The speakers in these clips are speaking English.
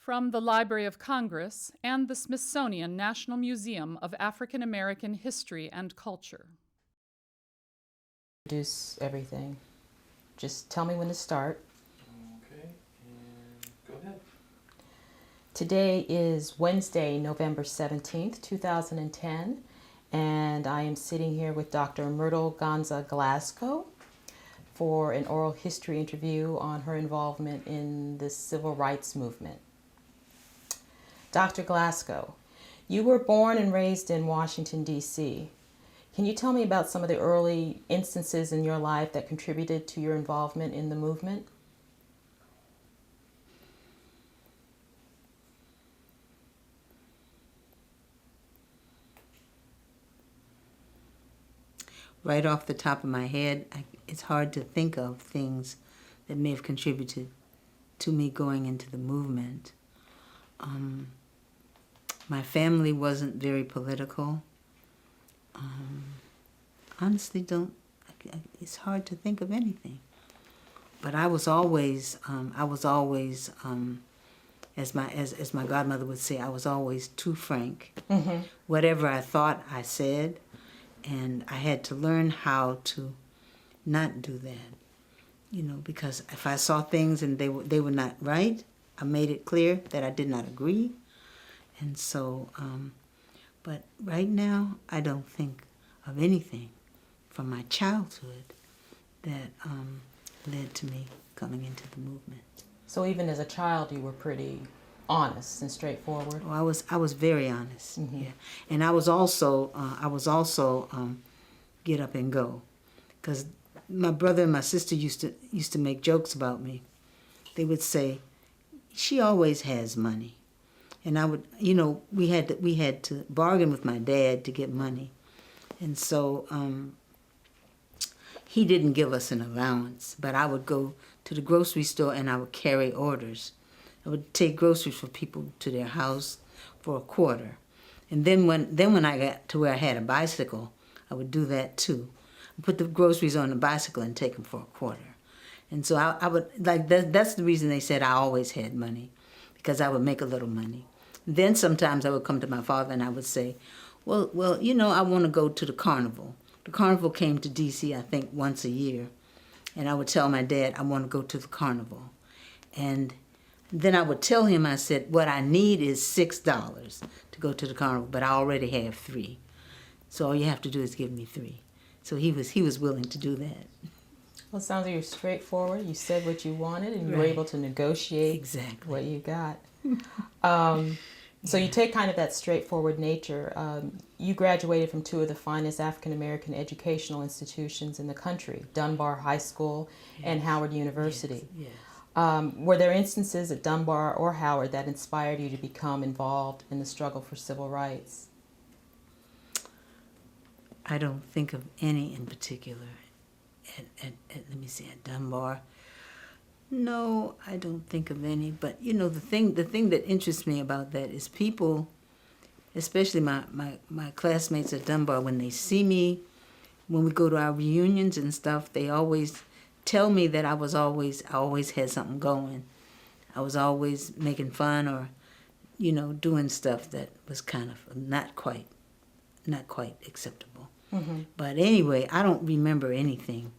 From the Library of Congress and the Smithsonian National Museum of African American History and Culture. Introduce everything. Just tell me when to start. Okay, and go ahead. Today is Wednesday, November 17th, 2010, and I am sitting here with Dr. Myrtle Gonza Glascoe for an oral history interview on her involvement in the civil rights movement. Dr. Glascoe, you were born and raised in Washington, D.C. Can you tell me about some of the early instances in your life that contributed to your involvement in the movement? Right off the top of my head, it's hard to think of things that may have contributed to me going into the movement. My family wasn't very political. Honestly, it's hard to think of anything. But I was always, as my godmother would say, I was always too frank. Mm-hmm. Whatever I thought, I said. And I had to learn how to not do that, because if I saw things and they were not right, I made it clear that I did not agree. And so, but right now, I don't think of anything from my childhood that led to me coming into the movement. So even as a child, you were pretty honest and straightforward? Oh, I was very honest. Mm-hmm. Yeah, and I was also get up and go, because my brother and my sister used to make jokes about me. They would say, "She always has money," and I would, we had to bargain with my dad to get money, and so he didn't give us an allowance, but I would go to the grocery store and I would carry orders. I would take groceries for people to their house for $0.25. And then when I got to where I had a bicycle, I would do that too. Put the groceries on the bicycle and take them for $0.25. And so I would, that's the reason they said I always had money, because I would make a little money. Then sometimes I would come to my father and I would say, well, I want to go to the carnival. The carnival came to D.C., I think, once a year. And I would tell my dad, I want to go to the carnival. And then I would tell him, I said, what I need is $6 to go to the carnival, but I already have $3. So all you have to do is give me $3. So he was willing to do that. Well, it sounds like you're straightforward. You said what you wanted, and you were Right. able to negotiate Exactly. what you got. So you take kind of that straightforward nature. You graduated from two of the finest African American educational institutions in the country, Dunbar High School and Howard University. Yes. Were there instances at Dunbar or Howard that inspired you to become involved in the struggle for civil rights? I don't think of any in particular. Let me see, at Dunbar. No, I don't think of any. But the thing that interests me about that is people, especially my classmates at Dunbar, when they see me, when we go to our reunions and stuff, they always tell me that I always had something going. I was always making fun or, doing stuff that was kind of not quite acceptable. Mm-hmm. But anyway, I don't remember anything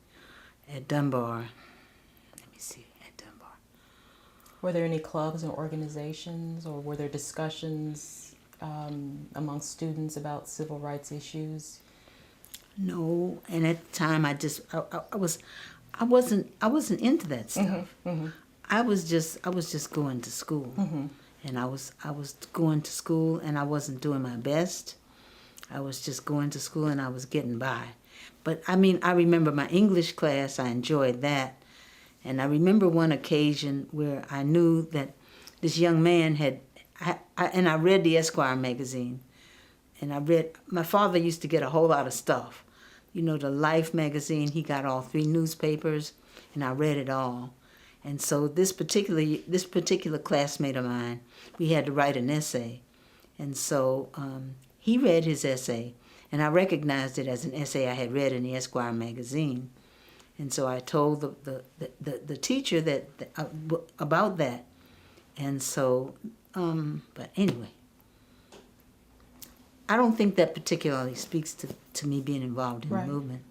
at Dunbar. Let me see, at Dunbar. Were there any clubs or organizations, or were there discussions among students about civil rights issues? No, and at the time I wasn't into that stuff. Mm-hmm, mm-hmm. I was just going to school, Mm-hmm. and I was going to school, and I wasn't doing my best. I was just going to school, and I was getting by. But I remember my English class. I enjoyed that, and I remember one occasion where I knew that this young man I read the Esquire magazine, and my father used to get a whole lot of stuff. The Life magazine, he got all 3 newspapers, and I read it all. And so this particular classmate of mine, we had to write an essay. And so he read his essay, and I recognized it as an essay I had read in the Esquire magazine. And so I told the teacher about that, And so, but anyway, I don't think that particularly speaks to me being involved in Right. the movement.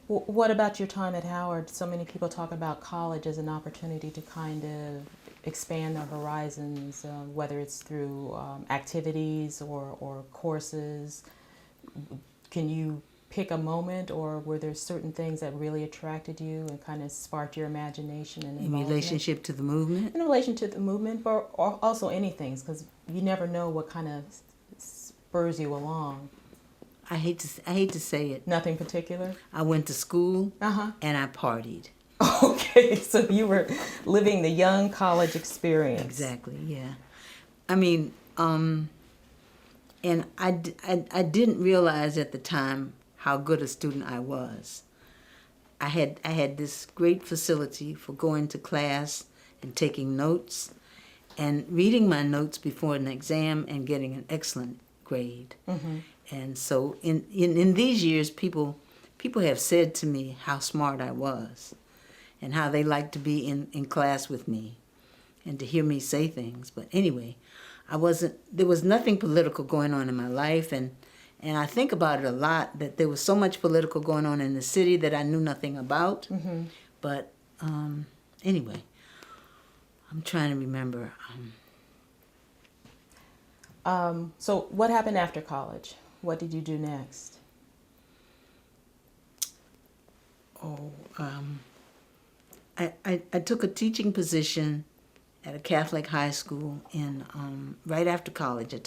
What about your time at Howard? So many people talk about college as an opportunity to kind of expand their horizons, whether it's through activities or courses. Can you pick a moment, or were there certain things that really attracted you and kind of sparked your imagination and In involvement? relationship to the movement? In relation to the movement, but or also anything, because you never know what kind of spurs you along. I hate to say it. Nothing particular? I went to school Uh-huh. and I partied. Okay, so you were living the young college experience. Exactly, yeah. I mean, and I didn't realize at the time how good a student I was. I had this great facility for going to class and taking notes and reading my notes before an exam and getting an excellent grade. Mm-hmm. And so in these years, people have said to me how smart I was and how they liked to be in class with me and to hear me say things. But anyway, there was nothing political going on in my life, and I think about it a lot, that there was so much political going on in the city that I knew nothing about. Mm-hmm. But anyway, I'm trying to remember. So what happened after college? What did you do next? I took a teaching position at a Catholic high school in right after college. I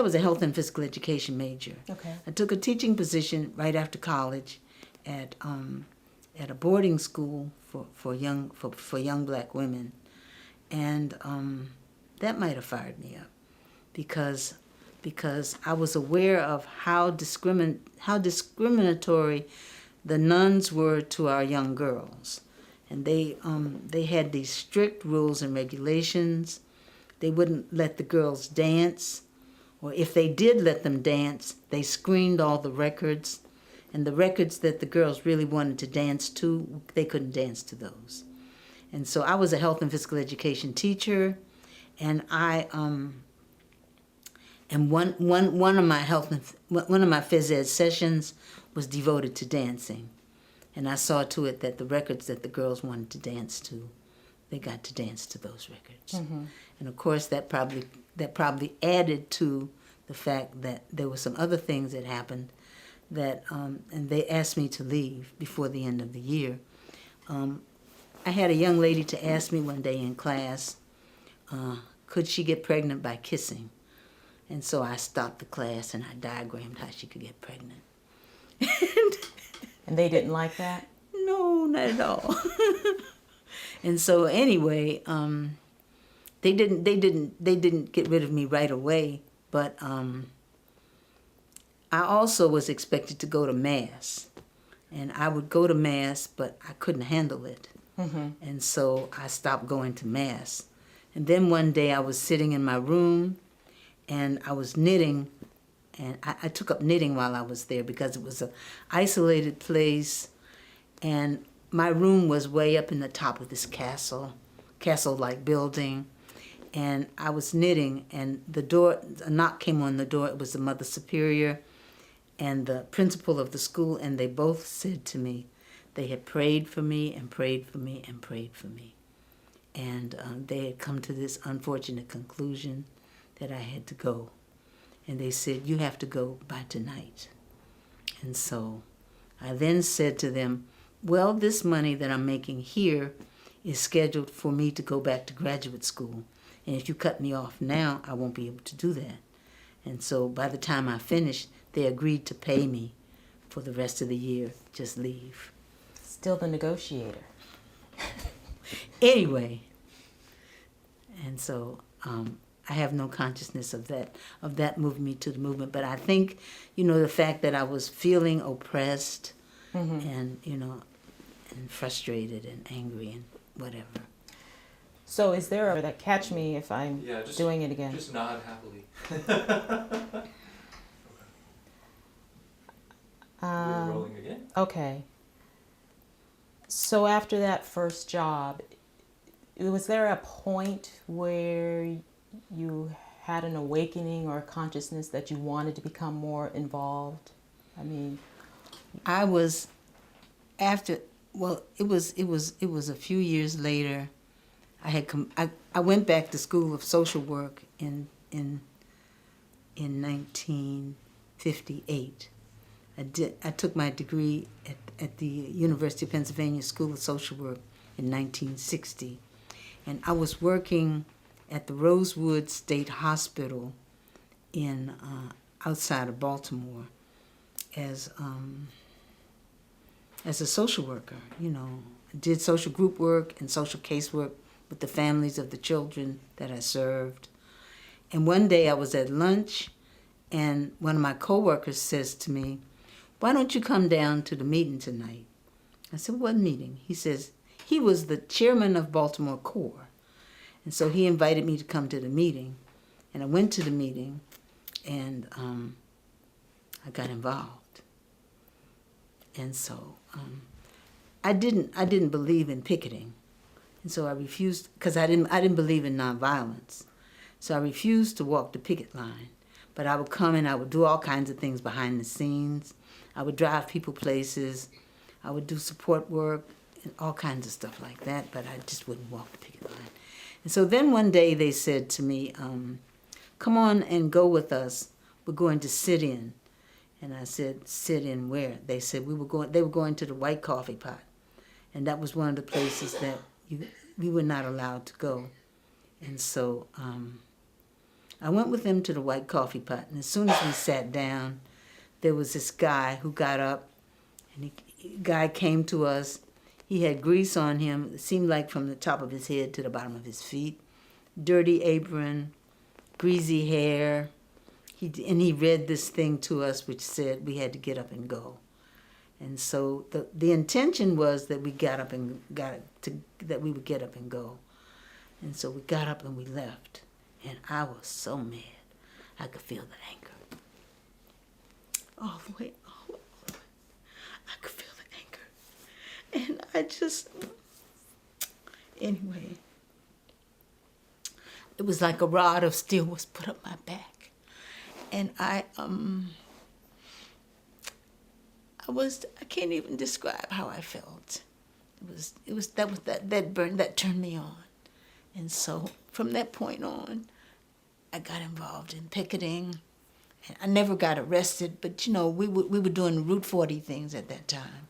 was a health and physical education major. Okay. I took a teaching position right after college at a boarding school for young black women, and that might have fired me up because I was aware of how discriminatory the nuns were to our young girls. And they had these strict rules and regulations. They wouldn't let the girls dance, or if they did let them dance, they screened all the records, and the records that the girls really wanted to dance to, they couldn't dance to those. And so I was a health and physical education teacher, and one of my phys ed sessions was devoted to dancing. And I saw to it that the records that the girls wanted to dance to, they got to dance to those records. Mm-hmm. And of course, that probably added to the fact that there were some other things that happened that, and they asked me to leave before the end of the year. I had a young lady to ask me one day in class, could she get pregnant by kissing? And so I stopped the class and I diagrammed how she could get pregnant. And they didn't like that? No, not at all. And so anyway, they didn't get rid of me right away, but I also was expected to go to Mass. And I would go to Mass, but I couldn't handle it. Mm-hmm. And so I stopped going to Mass. And then one day I was sitting in my room and I was knitting. And I took up knitting while I was there because it was an isolated place. And my room was way up in the top of this castle-like building. And I was knitting, and a knock came on the door. It was the Mother Superior and the principal of the school, and they both said to me, they had prayed for me and prayed for me and prayed for me. And they had come to this unfortunate conclusion that I had to go. And they said, you have to go by tonight. And so I then said to them, well, this money that I'm making here is scheduled for me to go back to graduate school. And if you cut me off now, I won't be able to do that. And so by the time I finished, they agreed to pay me for the rest of the year, just leave. Still the negotiator. Anyway, and so I have no consciousness of that moving me to the movement. But I think, the fact that I was feeling oppressed Mm-hmm. and, and frustrated and angry and whatever. So is there a that catch me if I'm doing it again? Just nod happily. We're rolling again. Okay. So after that first job, was there a point where you had an awakening or a consciousness that you wanted to become more involved? I mean, I was after. Well, it was a few years later. I went back to School of Social Work in 1958. I took my degree at the University of Pennsylvania School of Social Work in 1960, and I was working at the Rosewood State Hospital in outside of Baltimore as a social worker. You know, I did social group work and social case work with the families of the children that I served. And one day I was at lunch, and one of my coworkers says to me, "Why don't you come down to the meeting tonight?" I said, "What meeting?" He says, he was the chairman of Baltimore Core. And so he invited me to come to the meeting. And I went to the meeting, and I got involved. And so I didn't believe in picketing. And so I refused, because I didn't believe in nonviolence. So I refused to walk the picket line. But I would come and I would do all kinds of things behind the scenes. I would drive people places. I would do support work and all kinds of stuff like that, but I just wouldn't walk the picket line. And so then one day they said to me, "Come on and go with us. We're going to sit in." And I said, "Sit in where?" They said they were going to the White Coffee Pot. And that was one of the places that we were not allowed to go. And so I went with them to the White Coffee Pot. And as soon as we sat down, there was this guy who got up, and the guy came to us. He had grease on him. It seemed like from the top of his head to the bottom of his feet. Dirty apron, greasy hair. He read this thing to us which said we had to get up and go. And so the intention was that we that we would get up and go. And so we got up and we left. And I was so mad. I could feel the anger. All the way. I could feel the anger. And I just, anyway, it was like a rod of steel was put up my back. And I can't even describe how I felt. That turned me on. And so from that point on, I got involved in picketing. And I never got arrested, but you know, we were doing Route 40 things at that time.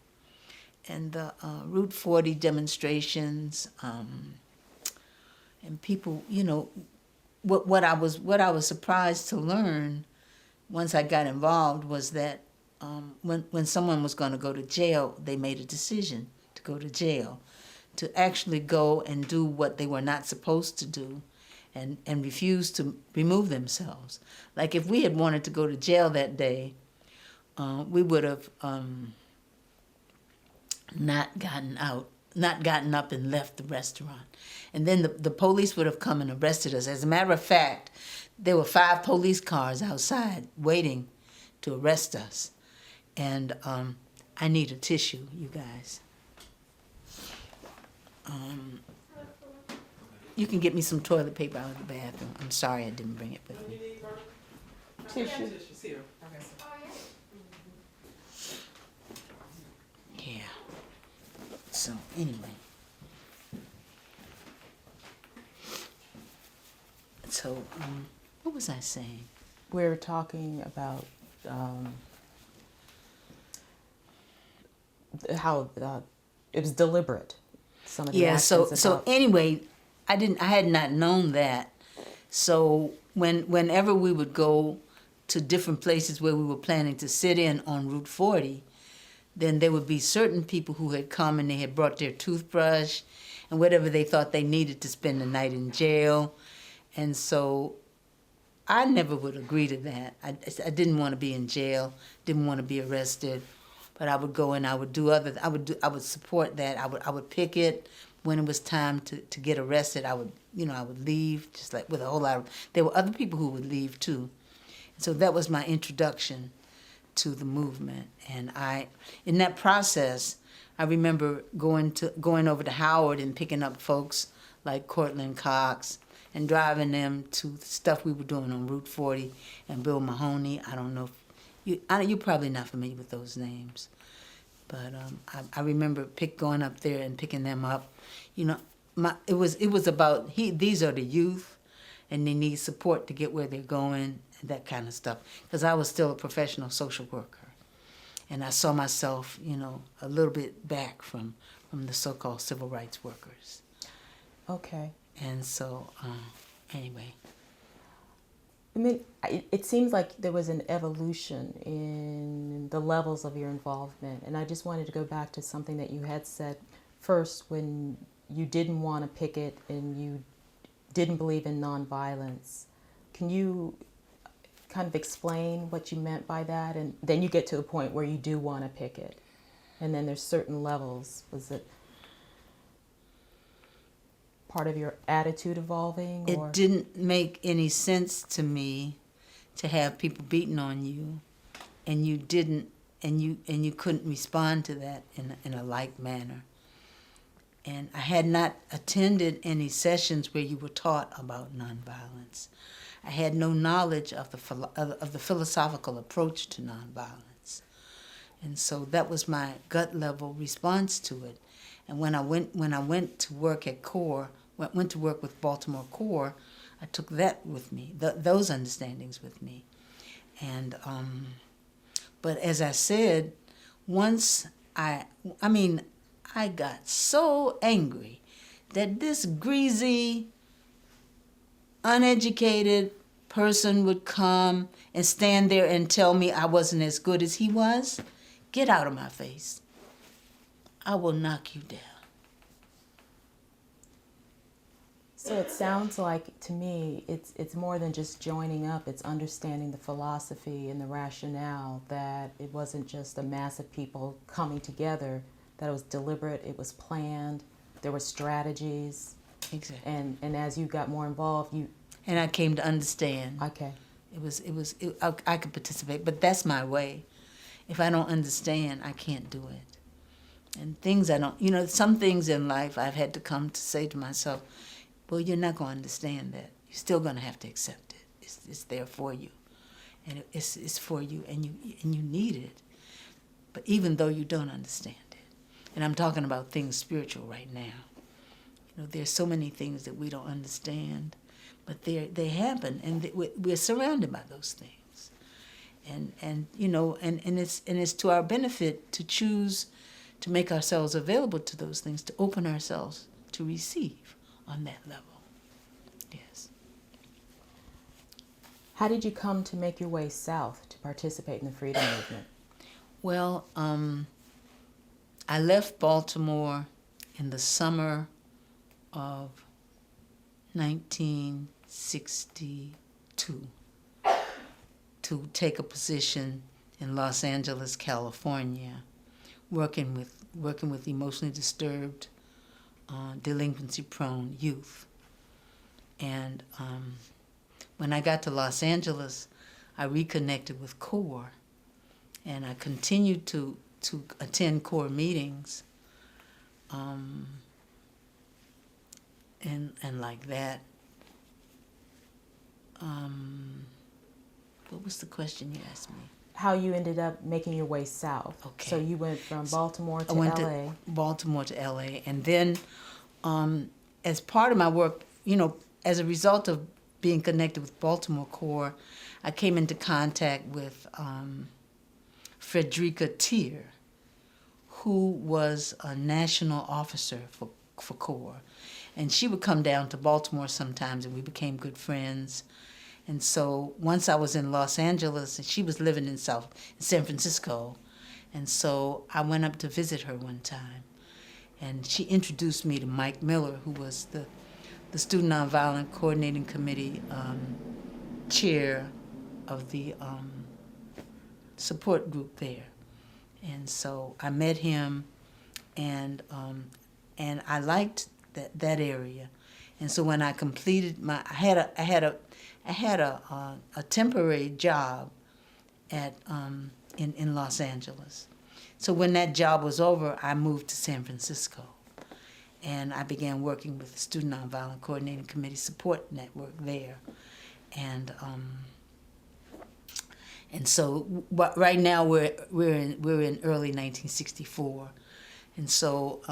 And the Route 40 demonstrations, and people, you know, what I was surprised to learn once I got involved was that when someone was going to go to jail, they made a decision to go to jail, to actually go and do what they were not supposed to do, and refuse to remove themselves. Like if we had wanted to go to jail that day, we would have not gotten up and left the restaurant. And then the police would have come and arrested us. As a matter of fact, there were 5 police cars outside waiting to arrest us. And I need a tissue, you guys. You can get me some toilet paper out of the bathroom. I'm sorry I didn't bring it with me. tissue. Yeah. So anyway. So what was I saying? We're talking about how it was deliberate. Some of the actions So about- anyway, I had not known that. So whenever we would go to different places where we were planning to sit in on Route 40, then there would be certain people who had come and they had brought their toothbrush and whatever they thought they needed to spend the night in jail. And so I never would agree to that. I didn't want to be in jail, didn't want to be arrested, but I would go and I would support that. I would picket when it was time to get arrested. I would leave, just like with a whole lot of, there were other people who would leave too. So that was my introduction to the movement. And in that process, I remember going over to Howard and picking up folks like Cortland Cox, and driving them to stuff we were doing on Route 40 and Bill Mahoney. I don't know if you're probably not familiar with those names, but I remember going up there and picking them up. You know, it was about these are the youth, and they need support to get where they're going, and that kind of stuff. Because I was still a professional social worker, and I saw myself, you know, a little bit back from the so-called civil rights workers. Okay. And so, anyway. I mean, it seems like there was an evolution in the levels of your involvement. And I just wanted to go back to something that you had said first when you didn't want to picket and you didn't believe in nonviolence. Can you kind of explain what you meant by that? And then you get to a point where you do want to picket. And then there's certain levels. Was it part of your attitude evolving? Or? It didn't make any sense to me to have people beating on you, and you didn't, and you couldn't respond to that in a like manner. And I had not attended any sessions where you were taught about nonviolence. I had no knowledge of the philosophical approach to nonviolence, and so that was my gut level response to it. And when I went to work at CORE, went to work with Baltimore CORE, I took that with me, those understandings with me. And but as I said, once I got so angry that this greasy, uneducated person would come and stand there and tell me I wasn't as good as he was. Get out of my face. I will knock you down. So it sounds like, to me, it's more than just joining up. It's understanding the philosophy and the rationale, that it wasn't just a mass of people coming together, that it was deliberate, it was planned, there were strategies. Exactly. And as you got more involved, And I came to understand. Okay. I could participate, but that's my way. If I don't understand, I can't do it. And things I don't, some things in life I've had to come to say to myself, well, you're not going to understand that. You're still going to have to accept it. It's there for you. And it's for you, and you need it. But even though you don't understand it, and I'm talking about things spiritual right now, there's so many things that we don't understand, but they happen, and we're surrounded by those things. And it's to our benefit to choose to make ourselves available to those things, to open ourselves to receive on that level. Yes. How did you come to make your way south to participate in the freedom movement? Well, I left Baltimore in the summer of 1962 to take a position in Los Angeles, California, working with emotionally disturbed, delinquency-prone youth. And when I got to Los Angeles, I reconnected with CORE, and I continued to attend CORE meetings, and like that. What was the question you asked me? How you ended up making your way south. Okay. So you went from Baltimore to LA. I went to Baltimore to LA, and then as part of my work, as a result of being connected with Baltimore CORE, I came into contact with Frederica Tier, who was a national officer for CORE. And she would come down to Baltimore sometimes, and we became good friends. And so once I was in Los Angeles, and she was living in San Francisco, and so I went up to visit her one time. And she introduced me to Mike Miller, who was the Student Nonviolent Coordinating Committee chair of the support group there. And so I met him, and I liked that area. And so when I completed I had a temporary job at in Los Angeles. So when that job was over, I moved to San Francisco, and I began working with the Student Nonviolent Coordinating Committee Support Network there. And so right now we're in early 1964, and so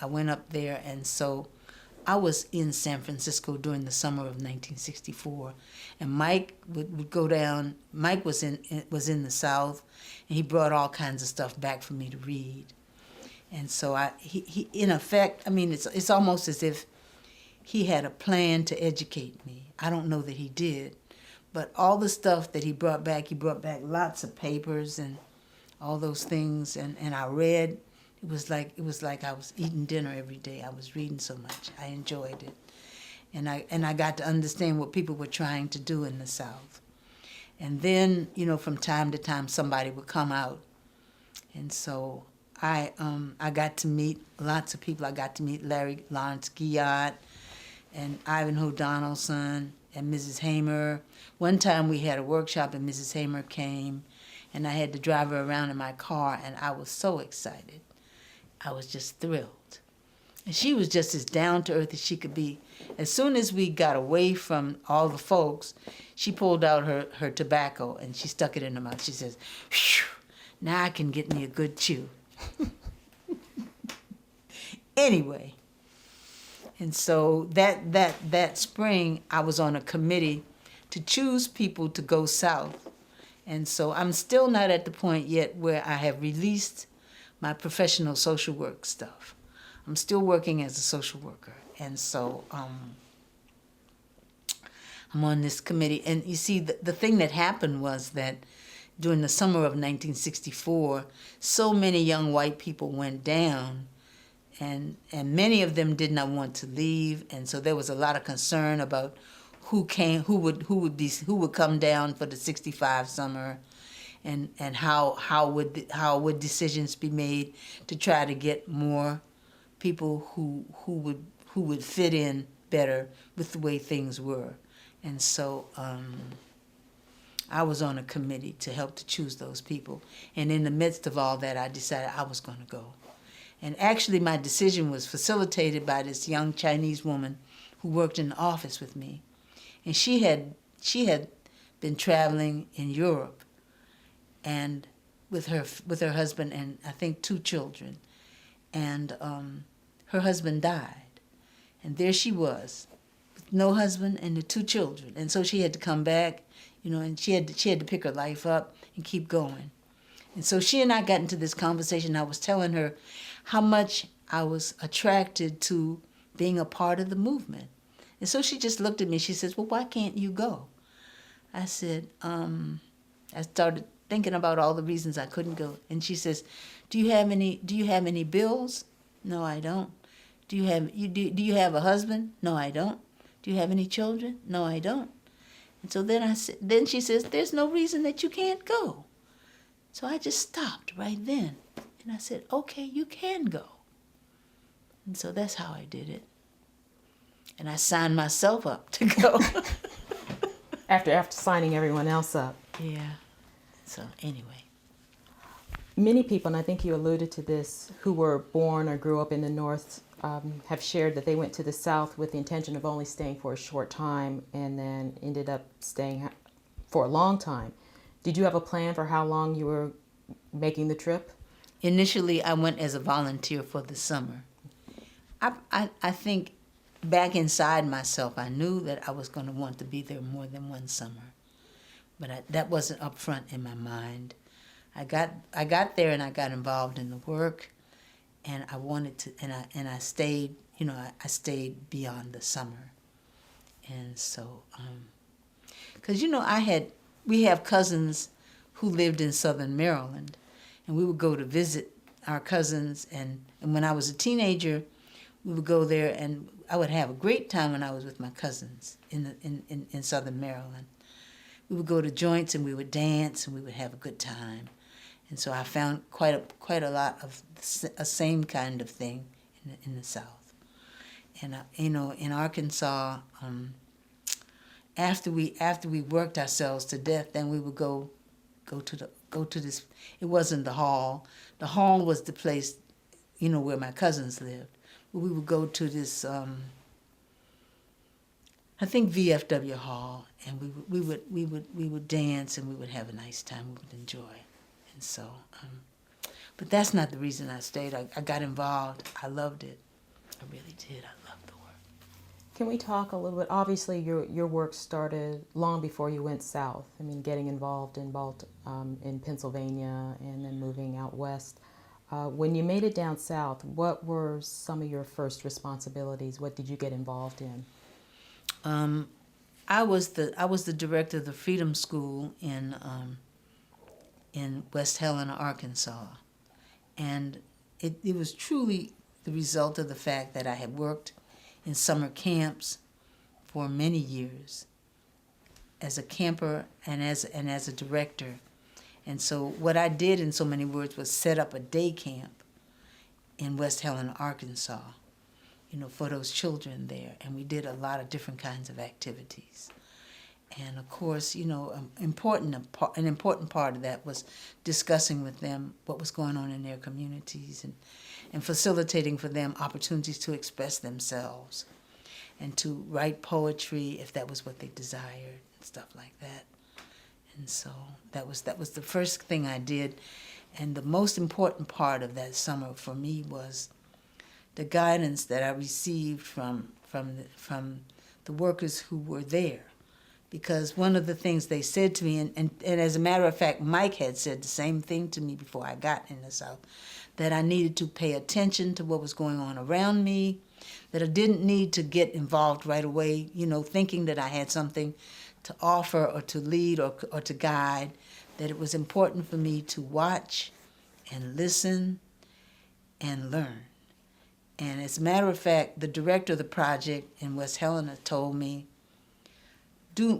I went up there, and so I was in San Francisco during the summer of 1964, and Mike would go down. Mike was in the South, and he brought all kinds of stuff back for me to read, and so he in effect, I mean, it's almost as if he had a plan to educate me. I don't know that he did. But all the stuff that he brought back lots of papers and all those things, and I read. It was like I was eating dinner every day. I was reading so much. I enjoyed it, and I got to understand what people were trying to do in the South. And then, from time to time, somebody would come out, and so I got to meet lots of people. I got to meet Larry Lawrence Guillot and Ivanhoe Donaldson and Mrs. Hamer. One time we had a workshop and Mrs. Hamer came, and I had to drive her around in my car, and I was so excited. I was just thrilled. And she was just as down-to-earth as she could be. As soon as we got away from all the folks, she pulled out her tobacco, and she stuck it in her mouth. She says, "Phew, now I can get me a good chew." Anyway, and so that spring, I was on a committee to choose people to go south. And so I'm still not at the point yet where I have released my professional social work stuff. I'm still working as a social worker. And so I'm on this committee. And you see, the thing that happened was that during the summer of 1964, so many young white people went down, and many of them did not want to leave. And so there was a lot of concern about who would come down for the 65 summer, and how would decisions be made to try to get more people who would fit in better with the way things were. And so I was on a committee to help to choose those people. And in the midst of all that, I decided I was going to go. And actually my decision was facilitated by this young Chinese woman who worked in the office with me. And she had been traveling in Europe, and with her husband and I think 2 children, and her husband died, and there she was, with no husband and the 2 children, and so she had to come back, and she had to pick her life up and keep going. And so she and I got into this conversation. I was telling her how much I was attracted to being a part of the movement. And so she just looked at me. She says, "Well, why can't you go?" I said, I started thinking about all the reasons I couldn't go. And she says, do you have any bills? No, I don't. Do you have a husband? No, I don't. Do you have any children? No, I don't. And so then she says, "There's no reason that you can't go." So I just stopped right then. And I said, "Okay, you can go." And so that's how I did it. And I signed myself up to go. After signing everyone else up. Yeah. So anyway. Many people, and I think you alluded to this, who were born or grew up in the North have shared that they went to the South with the intention of only staying for a short time and then ended up staying for a long time. Did you have a plan for how long you were making the trip? Initially, I went as a volunteer for the summer. I think back inside myself, I knew that I was going to want to be there more than one summer, but that wasn't up front in my mind. I got there and I got involved in the work, and I wanted to, and I stayed. I stayed beyond the summer, and so, because we have cousins who lived in Southern Maryland, and we would go to visit our cousins, and when I was a teenager, we would go there, and I would have a great time when I was with my cousins in Southern Maryland. We would go to joints and we would dance and we would have a good time. And so I found quite a lot of a same kind of thing in the South. And in Arkansas, after we worked ourselves to death, then we would go to this. It wasn't the hall. The hall was the place, where my cousins lived. we would go to this, I think VFW Hall, and we would dance, and we would have a nice time. We would enjoy, and so. But that's not the reason I stayed. I got involved. I loved it. I really did. I loved the work. Can we talk a little bit? Obviously, your work started long before you went south. I mean, getting involved in Pennsylvania and then moving out west. When you made it down south, what were some of your first responsibilities? What did you get involved in? I was the director of the Freedom School in West Helena, Arkansas, and it was truly the result of the fact that I had worked in summer camps for many years as a camper and as a director. And so what I did, in so many words, was set up a day camp in West Helena, Arkansas, for those children there. And we did a lot of different kinds of activities. And of course, an important part of that was discussing with them what was going on in their communities and facilitating for them opportunities to express themselves and to write poetry if that was what they desired and stuff like that. And so that was the first thing I did. And the most important part of that summer for me was the guidance that I received from the workers who were there. Because one of the things they said to me, and as a matter of fact, Mike had said the same thing to me before I got in the South, that I needed to pay attention to what was going on around me, that I didn't need to get involved right away, thinking that I had something to offer or to lead or to guide, that it was important for me to watch and listen and learn. And as a matter of fact, the director of the project in West Helena told me,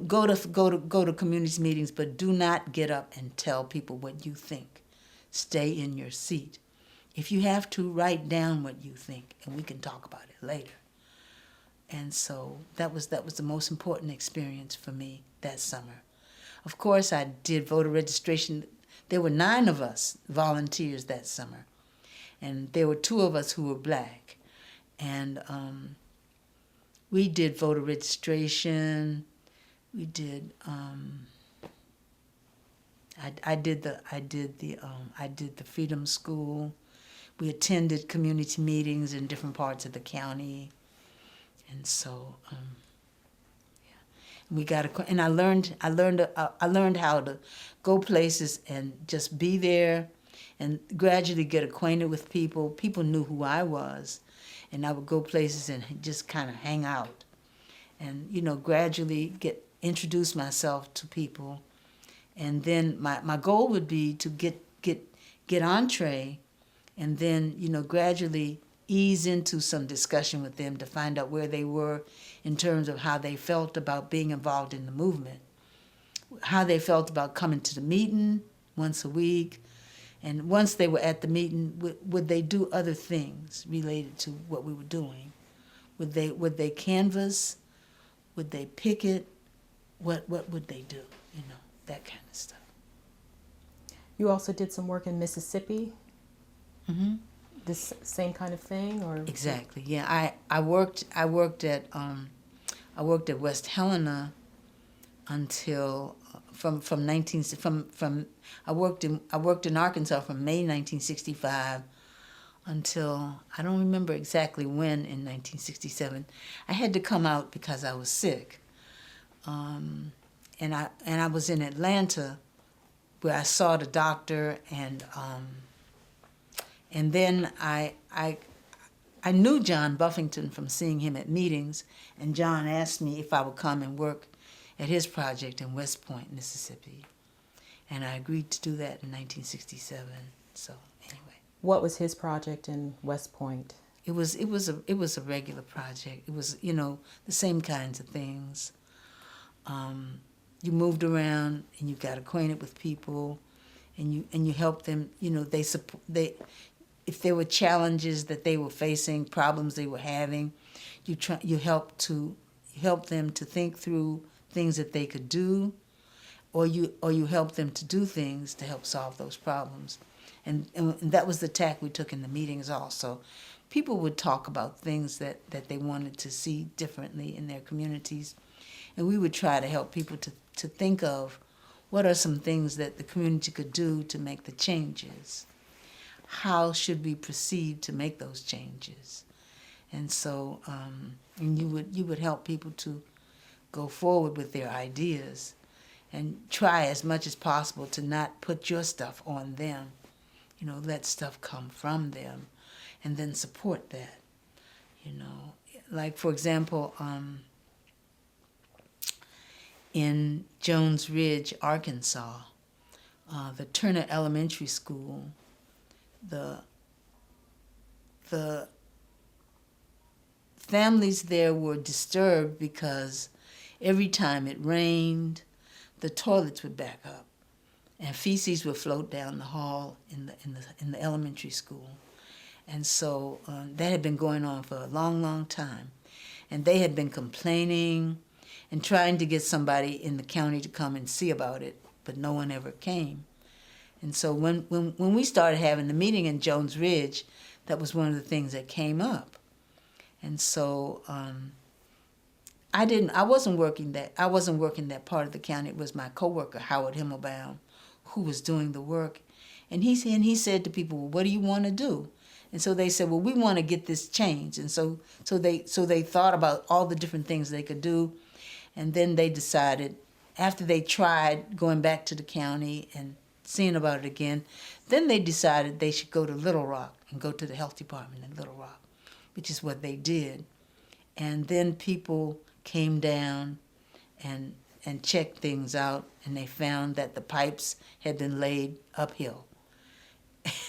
go to community meetings, but do not get up and tell people what you think. Stay in your seat. If you have to, write down what you think, and we can talk about it later. And so that was the most important experience for me that summer. Of course, I did voter registration. There were 9 of us volunteers that summer, and there were 2 of us who were black. And we did voter registration. We did. I did the Freedom School. We attended community meetings in different parts of the county, and so we got and I learned how to go places and just be there, and gradually get acquainted with people. People knew who I was, and I would go places and just kind of hang out, and gradually introduce myself to people, and then my goal would be to get entree, and then gradually ease into some discussion with them to find out where they were in terms of how they felt about being involved in the movement, how they felt about coming to the meeting once a week, and once they were at the meeting, would they do other things related to what we were doing? Would they canvass? Would they picket? What would they do? That kind of stuff. You also did some work in Mississippi. Mm-hmm. This same kind of thing, or exactly? Yeah, I worked at West Helena until I worked in Arkansas from May 1965 until I don't remember exactly when in 1967. I had to come out because I was sick, and I was in Atlanta where I saw the doctor, and then I knew John Buffington from seeing him at meetings, and John asked me if I would come and work at his project in West Point, Mississippi, and I agreed to do that in 1967. So anyway, what was his project in West Point? It was a regular project. It was the same kinds of things. You moved around and you got acquainted with people, and you helped them. If there were challenges that they were facing, problems they were having, you helped them to think through things that they could do, or you helped them to do things to help solve those problems, and that was the tack we took in the meetings also. people would talk about things that they wanted to see differently in their communities. And we would try to help people to think of what are some things that the community could do to make the changes. How should we proceed to make those changes? And so and you would help people to go forward with their ideas and try as much as possible to not put your stuff on them. Let stuff come from them and then support that. Like, for example, in Jones Ridge, Arkansas, the Turner Elementary School, the families there were disturbed because every time it rained, the toilets would back up, and feces would float down the hall in the elementary school. And so that had been going on for a long, long time. And they had been complaining and trying to get somebody in the county to come and see about it, but no one ever came. And so when we started having the meeting in Jones Ridge, that was one of the things that came up. And so I wasn't working that part of the county. It was my coworker, Howard Himmelbaum, who was doing the work. And he said to people, well, what do you want to do? And so they said, well, we want to get this changed. And so they thought about all the different things they could do. And then they decided, after they tried going back to the county and seeing about it again, then they decided they should go to Little Rock and go to the health department in Little Rock, which is what they did. And then people came down and checked things out, and they found that the pipes had been laid uphill.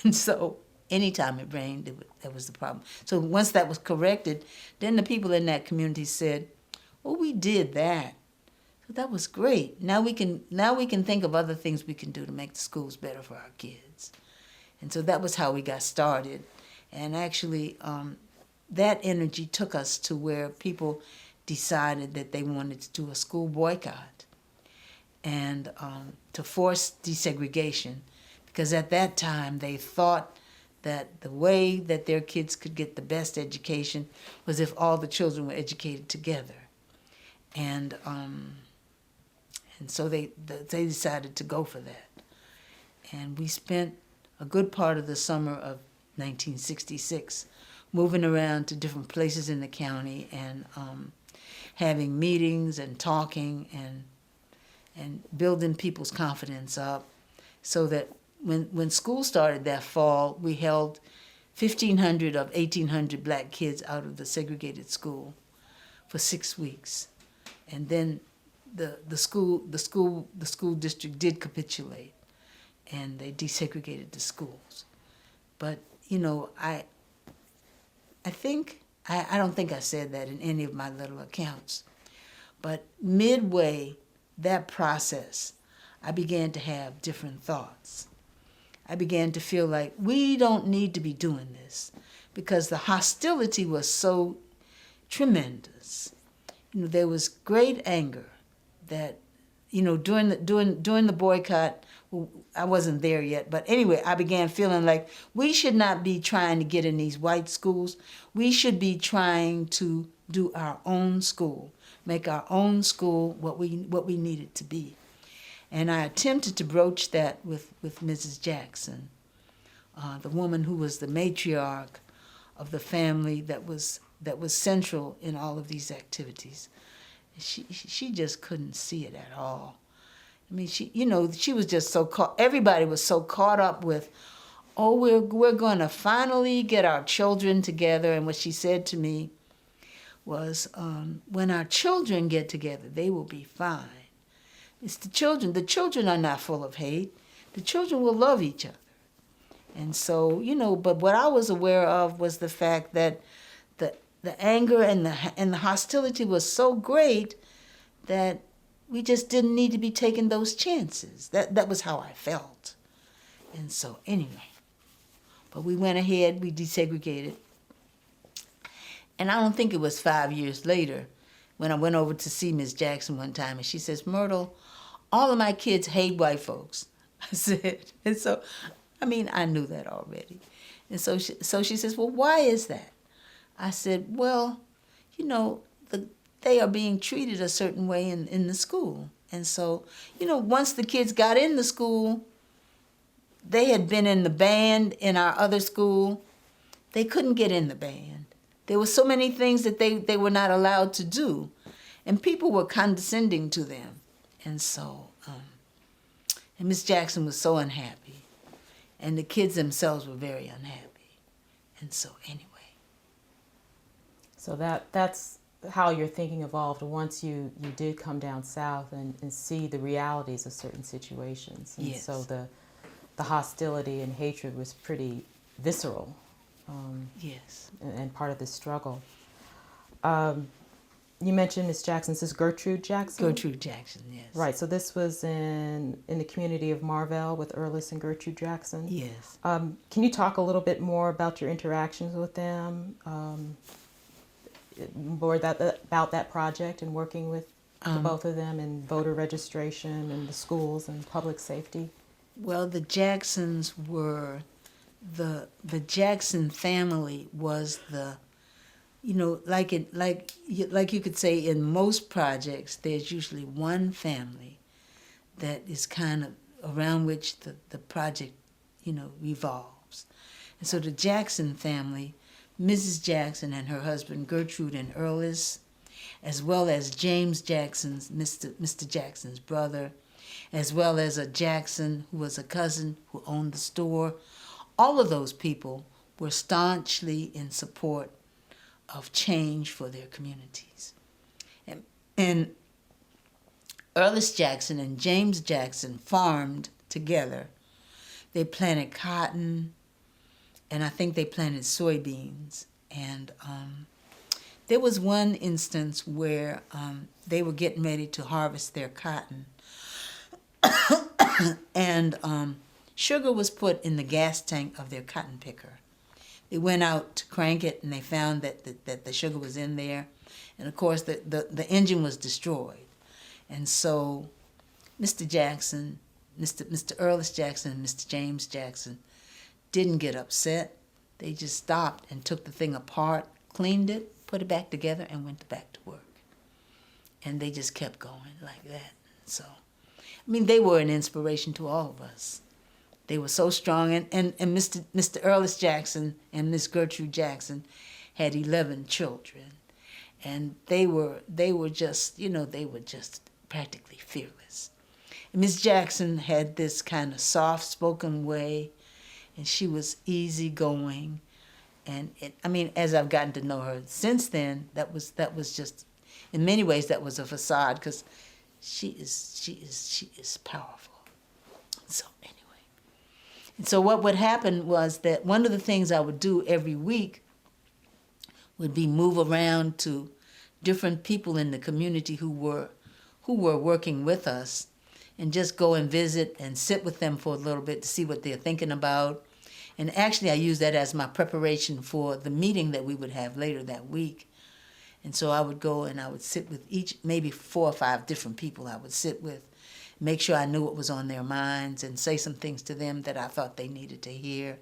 And so anytime it rained, that was the problem. So once that was corrected, then the people in that community said, well, we did that. So that was great. Now we can think of other things we can do to make the schools better for our kids. And so that was how we got started. And actually, that energy took us to where people decided that they wanted to do a school boycott and to force desegregation, because at that time they thought that the way that their kids could get the best education was if all the children were educated together. And so they decided to go for that. And we spent a good part of the summer of 1966 moving around to different places in the county and having meetings and talking and building people's confidence up, so that when school started that fall, we held 1,500 of 1,800 black kids out of the segregated school for 6 weeks. And then the school district did capitulate, and they desegregated the schools. But I don't think I said that in any of my little accounts. But midway that process, I began to have different thoughts. I began to feel like we don't need to be doing this, because the hostility was so tremendous. There was great anger that, during the boycott, well, I wasn't there yet, but anyway, I began feeling like we should not be trying to get in these white schools. We should be trying to do our own school, make our own school what we need it to be. And I attempted to broach that with Mrs. Jackson, the woman who was the matriarch of the family that was central in all of these activities. She just couldn't see it at all. I mean, she was just so everybody was so caught up with, oh, we're going to finally get our children together. And what she said to me was, when our children get together, they will be fine. It's the children. The children are not full of hate. The children will love each other. And so, but what I was aware of was the fact that the anger and the hostility was so great that we just didn't need to be taking those chances. That was how I felt. And so anyway, but we went ahead, we desegregated. And I don't think it was 5 years later when I went over to see Ms. Jackson one time, and she says, Myrtle, all of my kids hate white folks. I said, and so, I knew that already. And so she says, well, why is that? I said, well, you know, they are being treated a certain way in the school. And so, you know, once the kids got in the school, they had been in the band in our other school. They couldn't get in the band. There were so many things that they were not allowed to do. And people were condescending to them. And so, and Miss Jackson was so unhappy. And the kids themselves were very unhappy. And so, anyway. So that's how your thinking evolved once you did come down south and see the realities of certain situations. And Yes. so the hostility and hatred was pretty visceral. Yes. And part of the struggle. You mentioned Miss Jackson. This is Gertrude Jackson? Gertrude Jackson, yes. Right, so this was in the community of Marvell with Erlis and Gertrude Jackson. Yes. Can you talk a little bit more about your interactions with them, more about that project and working with the both of them in voter registration and the schools and public safety? Well, the Jacksons were, the Jackson family was the, you know, like you could say in most projects, there's usually one family that is kind of around which the project, you know, revolves. And so the Jackson family, Mrs. Jackson and her husband Gertrude and Erlis, as well as James Jackson's, Mr. Jackson's brother, as well as a Jackson who was a cousin who owned the store, all of those people were staunchly in support of change for their communities. And Erlis Jackson and James Jackson farmed together. They planted cotton, and I think they planted soybeans. And there was one instance where they were getting ready to harvest their cotton, and sugar was put in the gas tank of their cotton picker. They went out to crank it, and they found that the sugar was in there. And, of course, the engine was destroyed. And so Mr. Jackson, Mr. Erlis Jackson and Mr. James Jackson didn't get upset. They just stopped and took the thing apart, cleaned it, put it back together, and went back to work. And they just kept going like that. So, I mean, they were an inspiration to all of us. They were so strong, and Mr. Erlis Jackson and Miss Gertrude Jackson had 11 children, and they were just, you know, they were just practically fearless. And Miss Jackson had this kind of soft-spoken way, and she was easygoing, and I mean, as I've gotten to know her since then, that was just, in many ways, that was a facade, because she is powerful. So anyway. So what would happen was that one of the things I would do every week would be move around to different people in the community who were working with us, and just go and visit and sit with them for a little bit to see what they're thinking about. And actually I used that as my preparation for the meeting that we would have later that week. And so I would go and I would sit with maybe 4 or 5 different people I would sit with, make sure I knew what was on their minds, and say some things to them that I thought they needed to hear.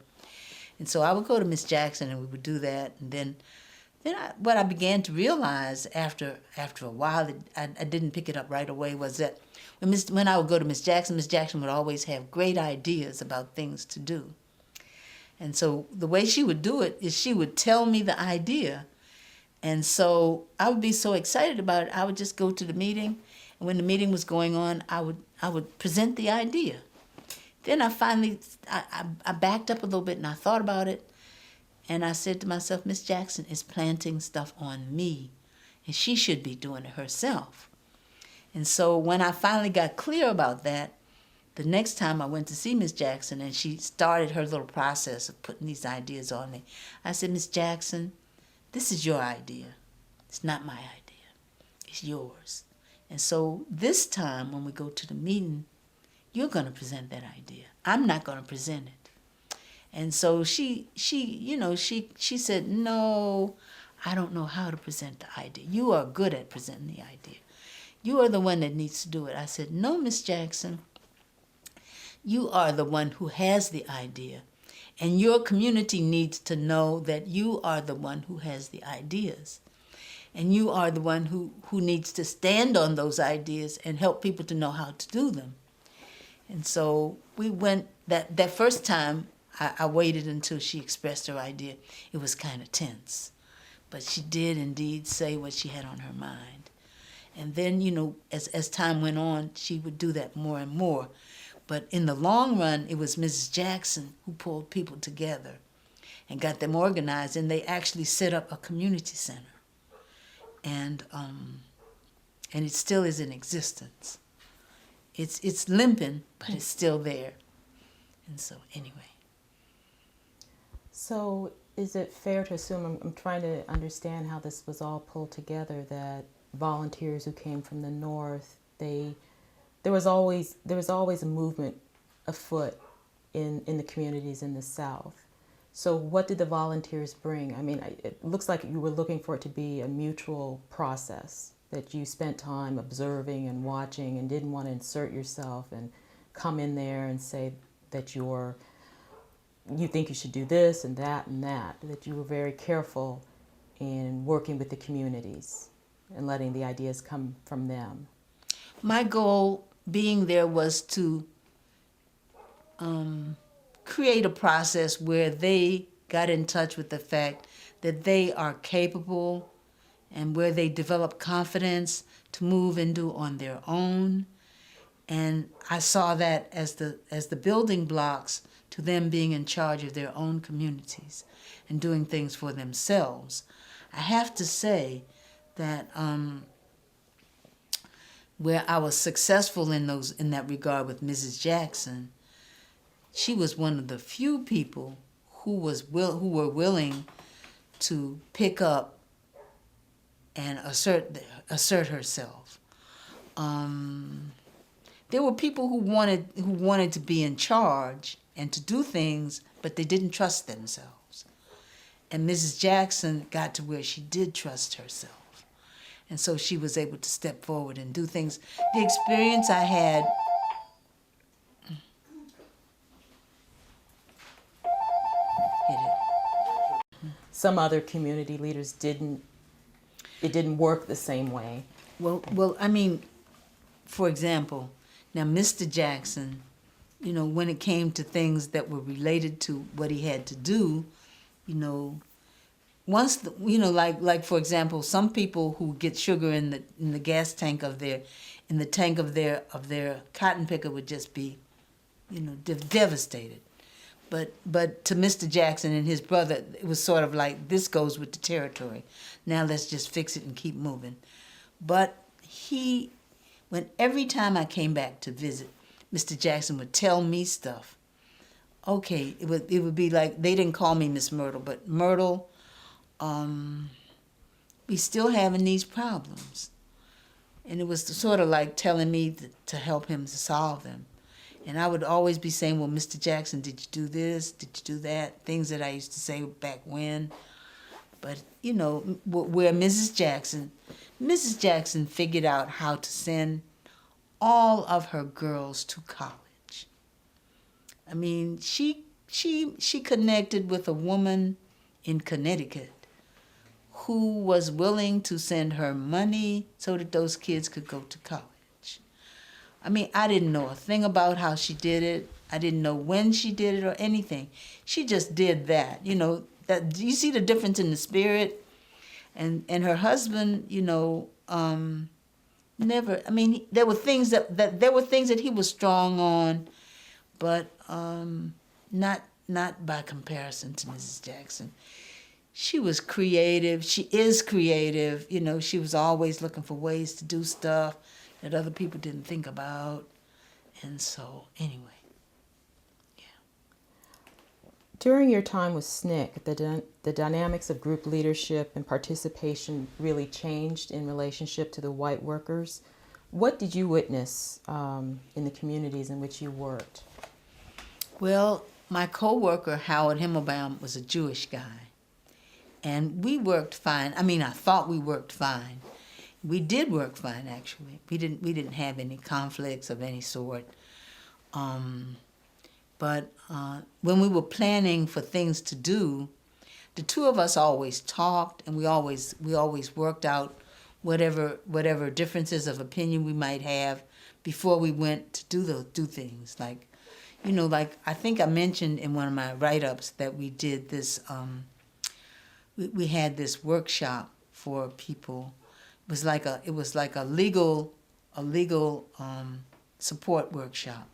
And so I would go to Miss Jackson, and we would do that. And then what I began to realize after a while, I didn't pick it up right away, was that when I would go to Miss Jackson would always have great ideas about things to do. And so the way she would do it is she would tell me the idea. And so I would be so excited about it, I would just go to the meeting. And when the meeting was going on, I would present the idea. Then I finally, I backed up a little bit and I thought about it. And I said to myself, Miss Jackson is planting stuff on me, and she should be doing it herself. And so when I finally got clear about that, the next time I went to see Miss Jackson and she started her little process of putting these ideas on me, I said, Miss Jackson, this is your idea. It's not my idea. It's yours. And so this time when we go to the meeting, you're going to present that idea. I'm not going to present it. And so she said, no, I don't know how to present the idea. You are good at presenting the idea. You are the one that needs to do it. I said, no, Miss Jackson, you are the one who has the idea. And your community needs to know that you are the one who has the ideas. And you are the one who needs to stand on those ideas and help people to know how to do them. And so we went, that first time, I waited until she expressed her idea. It was kind of tense. But she did indeed say what she had on her mind. And then, you know, as time went on, she would do that more and more. But in the long run, it was Mrs. Jackson who pulled people together and got them organized, and they actually set up a community center. And it still is in existence. It's limping, but it's still there. And so, anyway. So is it fair to assume, I'm trying to understand how this was all pulled together, that volunteers who came from the North, there was always a movement afoot in the communities in the South. So what did the volunteers bring? I mean, it looks like you were looking for it to be a mutual process, that you spent time observing and watching and didn't want to insert yourself and come in there and say that you think you should do this and that, that you were very careful in working with the communities and letting the ideas come from them. My goal being there was to create a process where they got in touch with the fact that they are capable, and where they develop confidence to move and do on their own. And I saw that as the building blocks to them being in charge of their own communities and doing things for themselves. I have to say that where I was successful in that regard with Mrs. Jackson, she was one of the few people who were willing to pick up and assert herself. There were people who wanted to be in charge and to do things, but they didn't trust themselves. And Mrs. Jackson got to where she did trust herself. And so she was able to step forward and do things. The experience I had Some other community leaders didn't work the same way. Well, I mean, for example, now Mr. Jackson, you know, when it came to things that were related to what he had to do, you know, like for example, some people who get sugar in the gas tank of their cotton picker would just be, you know, devastated. But to Mr. Jackson and his brother, it was sort of like, this goes with the territory. Now let's just fix it and keep moving. But every time I came back to visit, Mr. Jackson would tell me stuff. Okay, it would be like, they didn't call me Miss Myrtle, but Myrtle, we still having these problems. And it was sort of like telling me to help him to solve them. And I would always be saying, well, Mr. Jackson, did you do this? Did you do that? Things that I used to say back when. But, you know, where Mrs. Jackson figured out how to send all of her girls to college. I mean, she connected with a woman in Connecticut who was willing to send her money so that those kids could go to college. I mean, I didn't know a thing about how she did it. I didn't know when she did it or anything. She just did that. You know, that you see the difference in the spirit. And her husband, you know, never. I mean, there were things that he was strong on, but not by comparison to Mrs. Jackson. She was creative. She is creative. You know, she was always looking for ways to do stuff that other people didn't think about. And so, anyway, yeah. During your time with SNCC, the dynamics of group leadership and participation really changed in relationship to the white workers. What did you witness in the communities in which you worked? Well, my co-worker, Howard Himmelbaum, was a Jewish guy. And we worked fine. I mean, I thought we worked fine. We did work fine, actually. We didn't have any conflicts of any sort. But when we were planning for things to do, the two of us always talked, and we always worked out whatever differences of opinion we might have before we went to do things. Like, like I think I mentioned in one of my write-ups that we did this. We had this workshop for people. It was like a legal support workshop,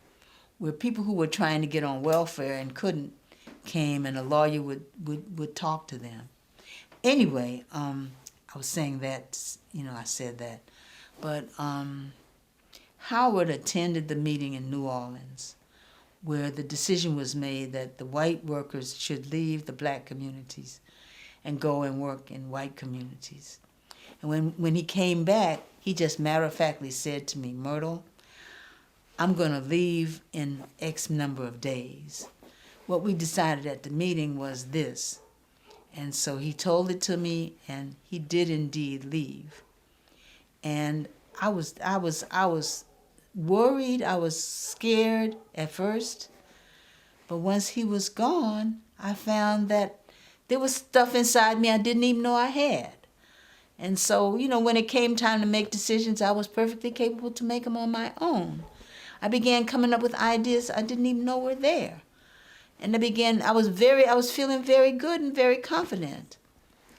where people who were trying to get on welfare and couldn't came, and a lawyer would talk to them. Anyway, I was saying that, I said that. But Howard attended the meeting in New Orleans where the decision was made that the white workers should leave the black communities and go and work in white communities. And when he came back, he just matter-of-factly said to me, Myrtle, I'm going to leave in X number of days. What we decided at the meeting was this. And so he told it to me, and he did indeed leave. And I was worried, I was scared at first. But once he was gone, I found that there was stuff inside me I didn't even know I had. And so, when it came time to make decisions, I was perfectly capable to make them on my own. I began coming up with ideas I didn't even know were there. And I was feeling very good and very confident.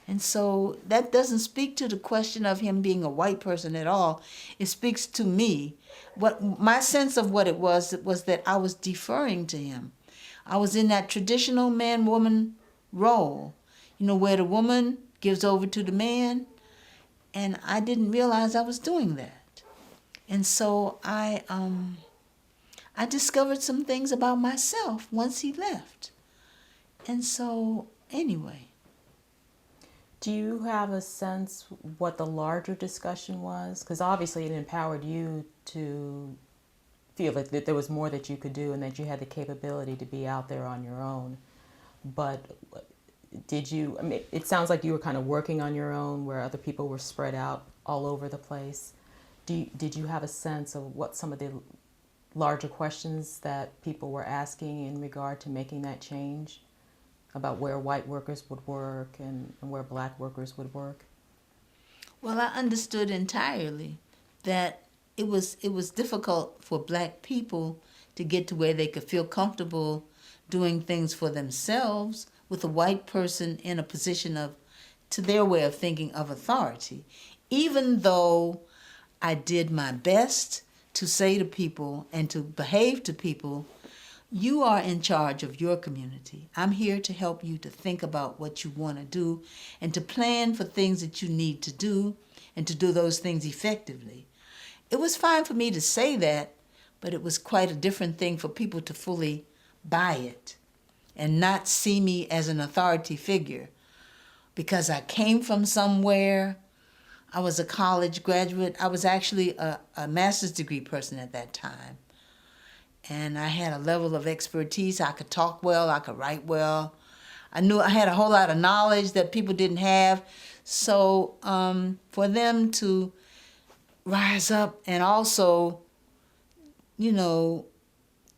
And so that doesn't speak to the question of him being a white person at all. It speaks to me. What my sense of what it was that I was deferring to him. I was in that traditional man-woman role, where the woman gives over to the man, and I didn't realize I was doing that. And so I discovered some things about myself once he left. And so, anyway. Do you have a sense what the larger discussion was? Because obviously it empowered you to feel that there was more that you could do and that you had the capability to be out there on your own. But did you, it sounds like you were kind of working on your own where other people were spread out all over the place. Did you have a sense of what some of the larger questions that people were asking in regard to making that change about where white workers would work and where black workers would work? Well, I understood entirely that it was difficult for black people to get to where they could feel comfortable doing things for themselves with a white person in a position of, to their way of thinking, of authority. Even though I did my best to say to people and to behave to people, you are in charge of your community. I'm here to help you to think about what you want to do and to plan for things that you need to do and to do those things effectively. It was fine for me to say that, but it was quite a different thing for people to fully buy it and not see me as an authority figure because I came from somewhere. I was a college graduate. I was actually a master's degree person at that time. And I had a level of expertise. I could talk well, I could write well. I had a whole lot of knowledge that people didn't have. So for them to rise up and also,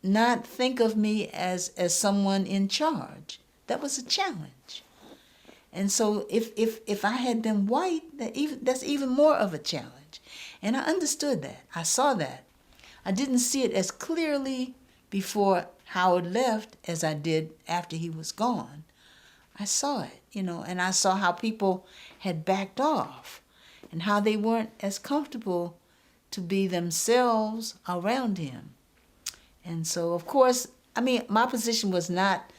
not think of me as someone in charge, that was a challenge. And so if I had been white, that's even more of a challenge. And I understood that. I saw that. I didn't see it as clearly before Howard left as I did after he was gone. I saw it, and I saw how people had backed off and how they weren't as comfortable to be themselves around him. And so, of course, my position was not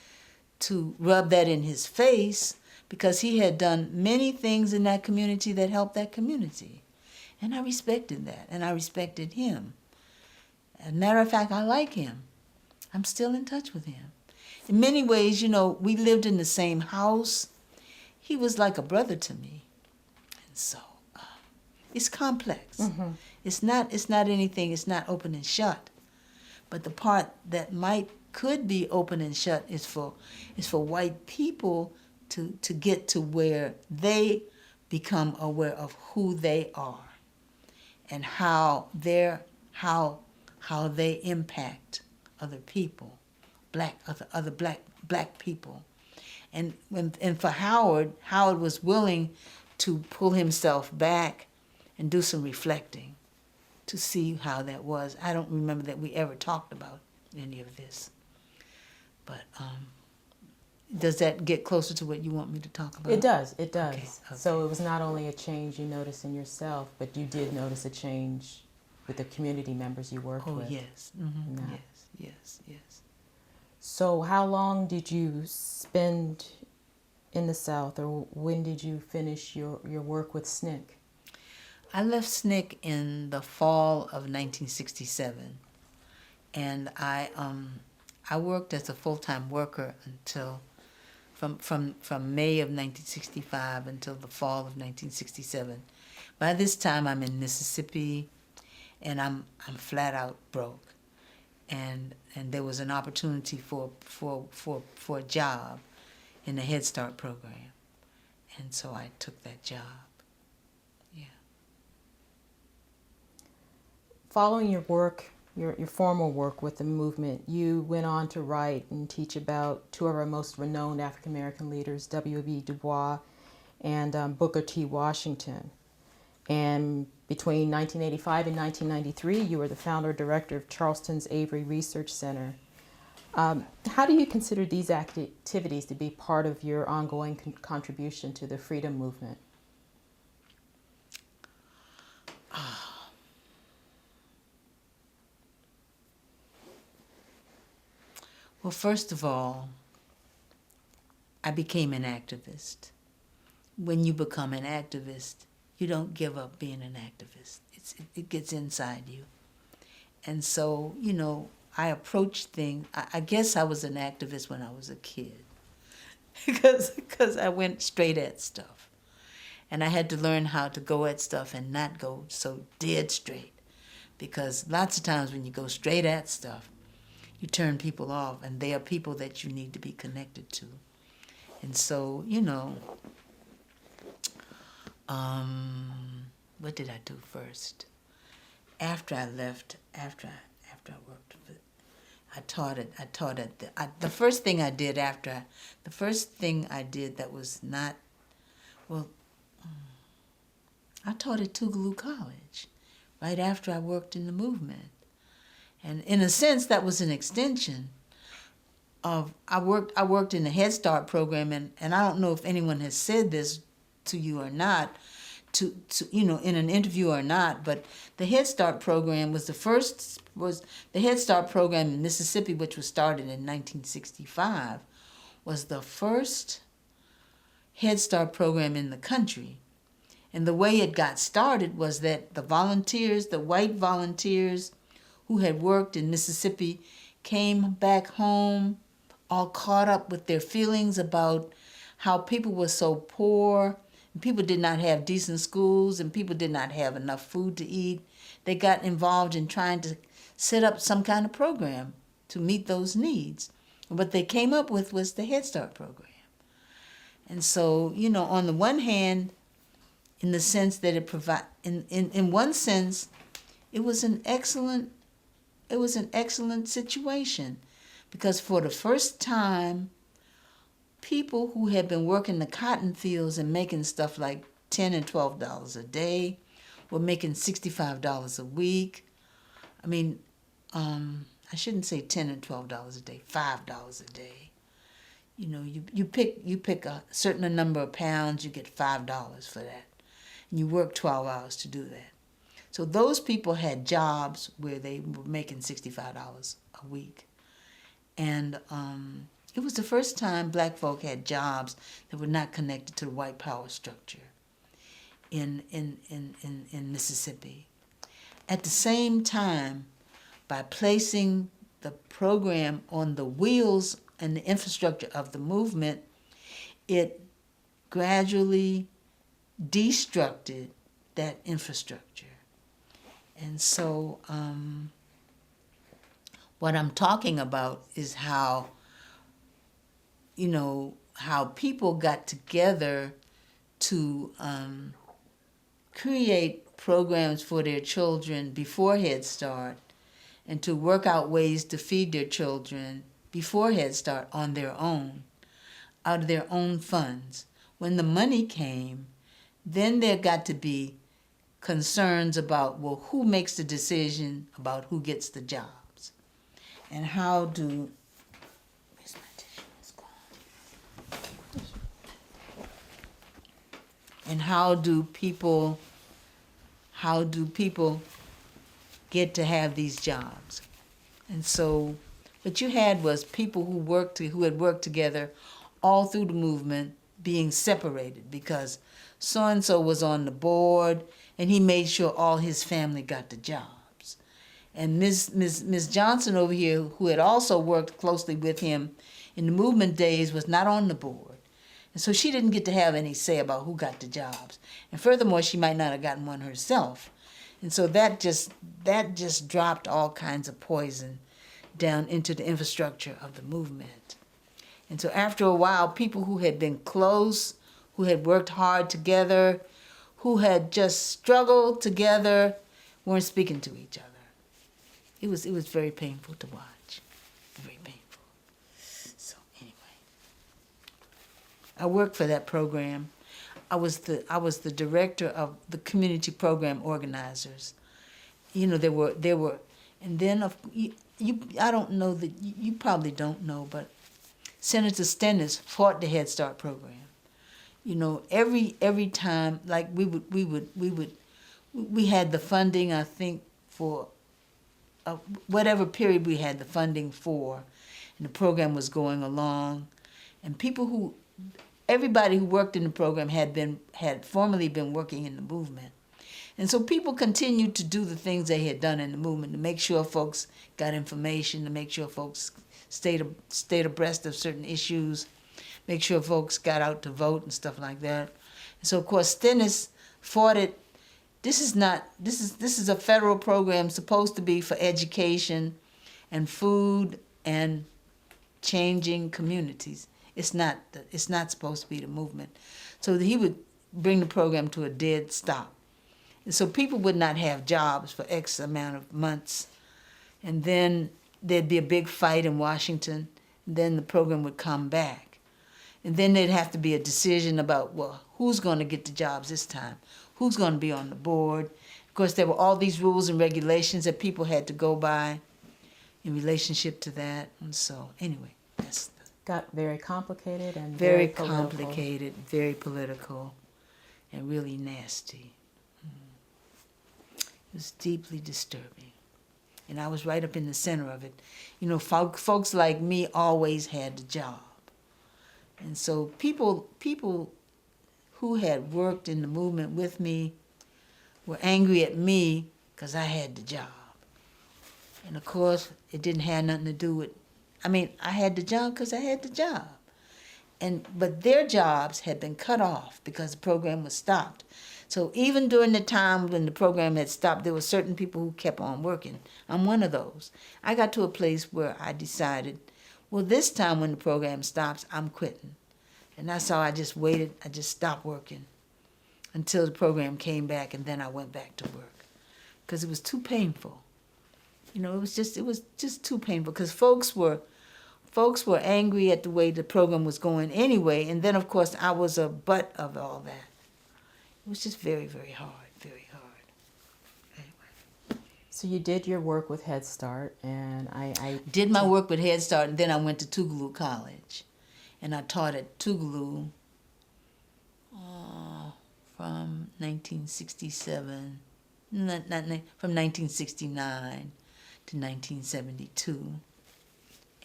to rub that in his face because he had done many things in that community that helped that community. And I respected that, and I respected him. As a matter of fact, I like him. I'm still in touch with him. In many ways, we lived in the same house. He was like a brother to me. And so it's complex. Mm-hmm. It's not anything, it's not open and shut. But the part that could be open and shut is for white people to get to where they become aware of who they are and how they impact other people other black people. And for Howard was willing to pull himself back and do some reflecting to see how that was. I don't remember that we ever talked about any of this. But does that get closer to what you want me to talk about? It does. Okay. So it was not only a change you noticed in yourself, but you did notice a change with the community members you worked with. Oh, yes. Mm-hmm. Yeah. Yes. So how long did you spend in the South, or when did you finish your work with SNCC? I left SNCC in the fall of 1967, and I worked as a full-time worker until from May of 1965 until the fall of 1967. By this time, I'm in Mississippi, and I'm flat out broke, and there was an opportunity for a job in the Head Start program, and so I took that job. Yeah. Following your work, your formal work with the movement, you went on to write and teach about two of our most renowned African American leaders, W.E. Du Bois and Booker T. Washington. And between 1985 and 1993, you were the founder and director of Charleston's Avery Research Center. How do you consider these activities to be part of your ongoing contribution to the freedom movement? Well, first of all, I became an activist. When you become an activist, you don't give up being an activist. It gets inside you. And so, I approached things. I guess I was an activist when I was a kid because I went straight at stuff. And I had to learn how to go at stuff and not go so dead straight, because lots of times when you go straight at stuff, you turn people off, and they are people that you need to be connected to. And so, what did I do first? After I left, after I worked with it, I taught at the first thing I did that was not, I taught at Tougaloo College right after I worked in the movement. And in a sense, that was an extension of, I worked in the Head Start program, and I don't know if anyone has said this to you or not, in an interview or not, but the Head Start program was the Head Start program in Mississippi, which was started in 1965, was the first Head Start program in the country. And the way it got started was that the white volunteers who had worked in Mississippi came back home all caught up with their feelings about how people were so poor, and people did not have decent schools, and people did not have enough food to eat. They got involved in trying to set up some kind of program to meet those needs. And what they came up with was the Head Start program. And so, on the one hand, in the sense that in one sense, it was an excellent situation, because for the first time, people who had been working the cotton fields and making stuff like $10 and $12 a day were making $65 a week. I mean, I shouldn't say $10 and $12 a day, $5 a day. You pick a certain number of pounds, you get $5 for that, and you work 12 hours to do that. So those people had jobs where they were making $65 a week. And it was the first time black folk had jobs that were not connected to the white power structure in Mississippi. At the same time, by placing the program on the wheels and the infrastructure of the movement, it gradually destructed that infrastructure. And so what I'm talking about is how people got together to create programs for their children before Head Start, and to work out ways to feed their children before Head Start on their own, out of their own funds. When the money came, then there got to be concerns about, well, who makes the decision about who gets the jobs? And how do, where's my tissue? It's gone. And how do people get to have these jobs? And so what you had was people who had worked together all through the movement being separated because so-and-so was on the board and he made sure all his family got the jobs. And Ms. Johnson over here, who had also worked closely with him in the movement days, was not on the board. And so she didn't get to have any say about who got the jobs. And furthermore, she might not have gotten one herself. And so that just dropped all kinds of poison down into the infrastructure of the movement. And so after a while, people who had been close, who had worked hard together, who had just struggled together, weren't speaking to each other. It was very painful to watch, very painful. So anyway, I worked for that program. I was the director of the community program organizers. You know, there were, and then I don't know that you probably don't know, but Senator Stennis fought the Head Start program. You know, every time, like we had the funding, I think, for whatever period we had the funding for, and the program was going along, and everybody who worked in the program had formerly been working in the movement. And so people continued to do the things they had done in the movement to make sure folks got information, to make sure folks stayed abreast of certain issues, make sure folks got out to vote and stuff like that. And so of course Stennis fought it. This is a federal program supposed to be for education and food and changing communities. It's not supposed to be the movement. So he would bring the program to a dead stop. And so people would not have jobs for X amount of months. And then there'd be a big fight in Washington. And then the program would come back. And then there'd have to be a decision about, well, who's going to get the jobs this time? Who's going to be on the board? Of course, there were all these rules and regulations that people had to go by in relationship to that. And so, anyway, that's Got very complicated and very political. complicated, very political, and really nasty. It was deeply disturbing. And I was right up in the center of it. You know, folks like me always had the job. And so people who had worked in the movement with me were angry at me because I had the job. And of course, it didn't have nothing to do with, I had the job because I had the job. But their jobs had been cut off because the program was stopped. So even during the time when the program had stopped, there were certain people who kept on working. I'm one of those. I got to a place where I decided, well, this time when the program stops, I'm quitting. And that's how I just waited. I just stopped working until the program came back, and then I went back to work because it was too painful. You know, it was just too painful because folks were angry at the way the program was going anyway, and then of course I was a butt of all that. It was just very, very hard, very hard. Anyway. So you did your work with Head Start, and I Did my work with Head Start, and then I went to Tougaloo College, and I taught at Tougaloo from 1967, from 1969 to 1972,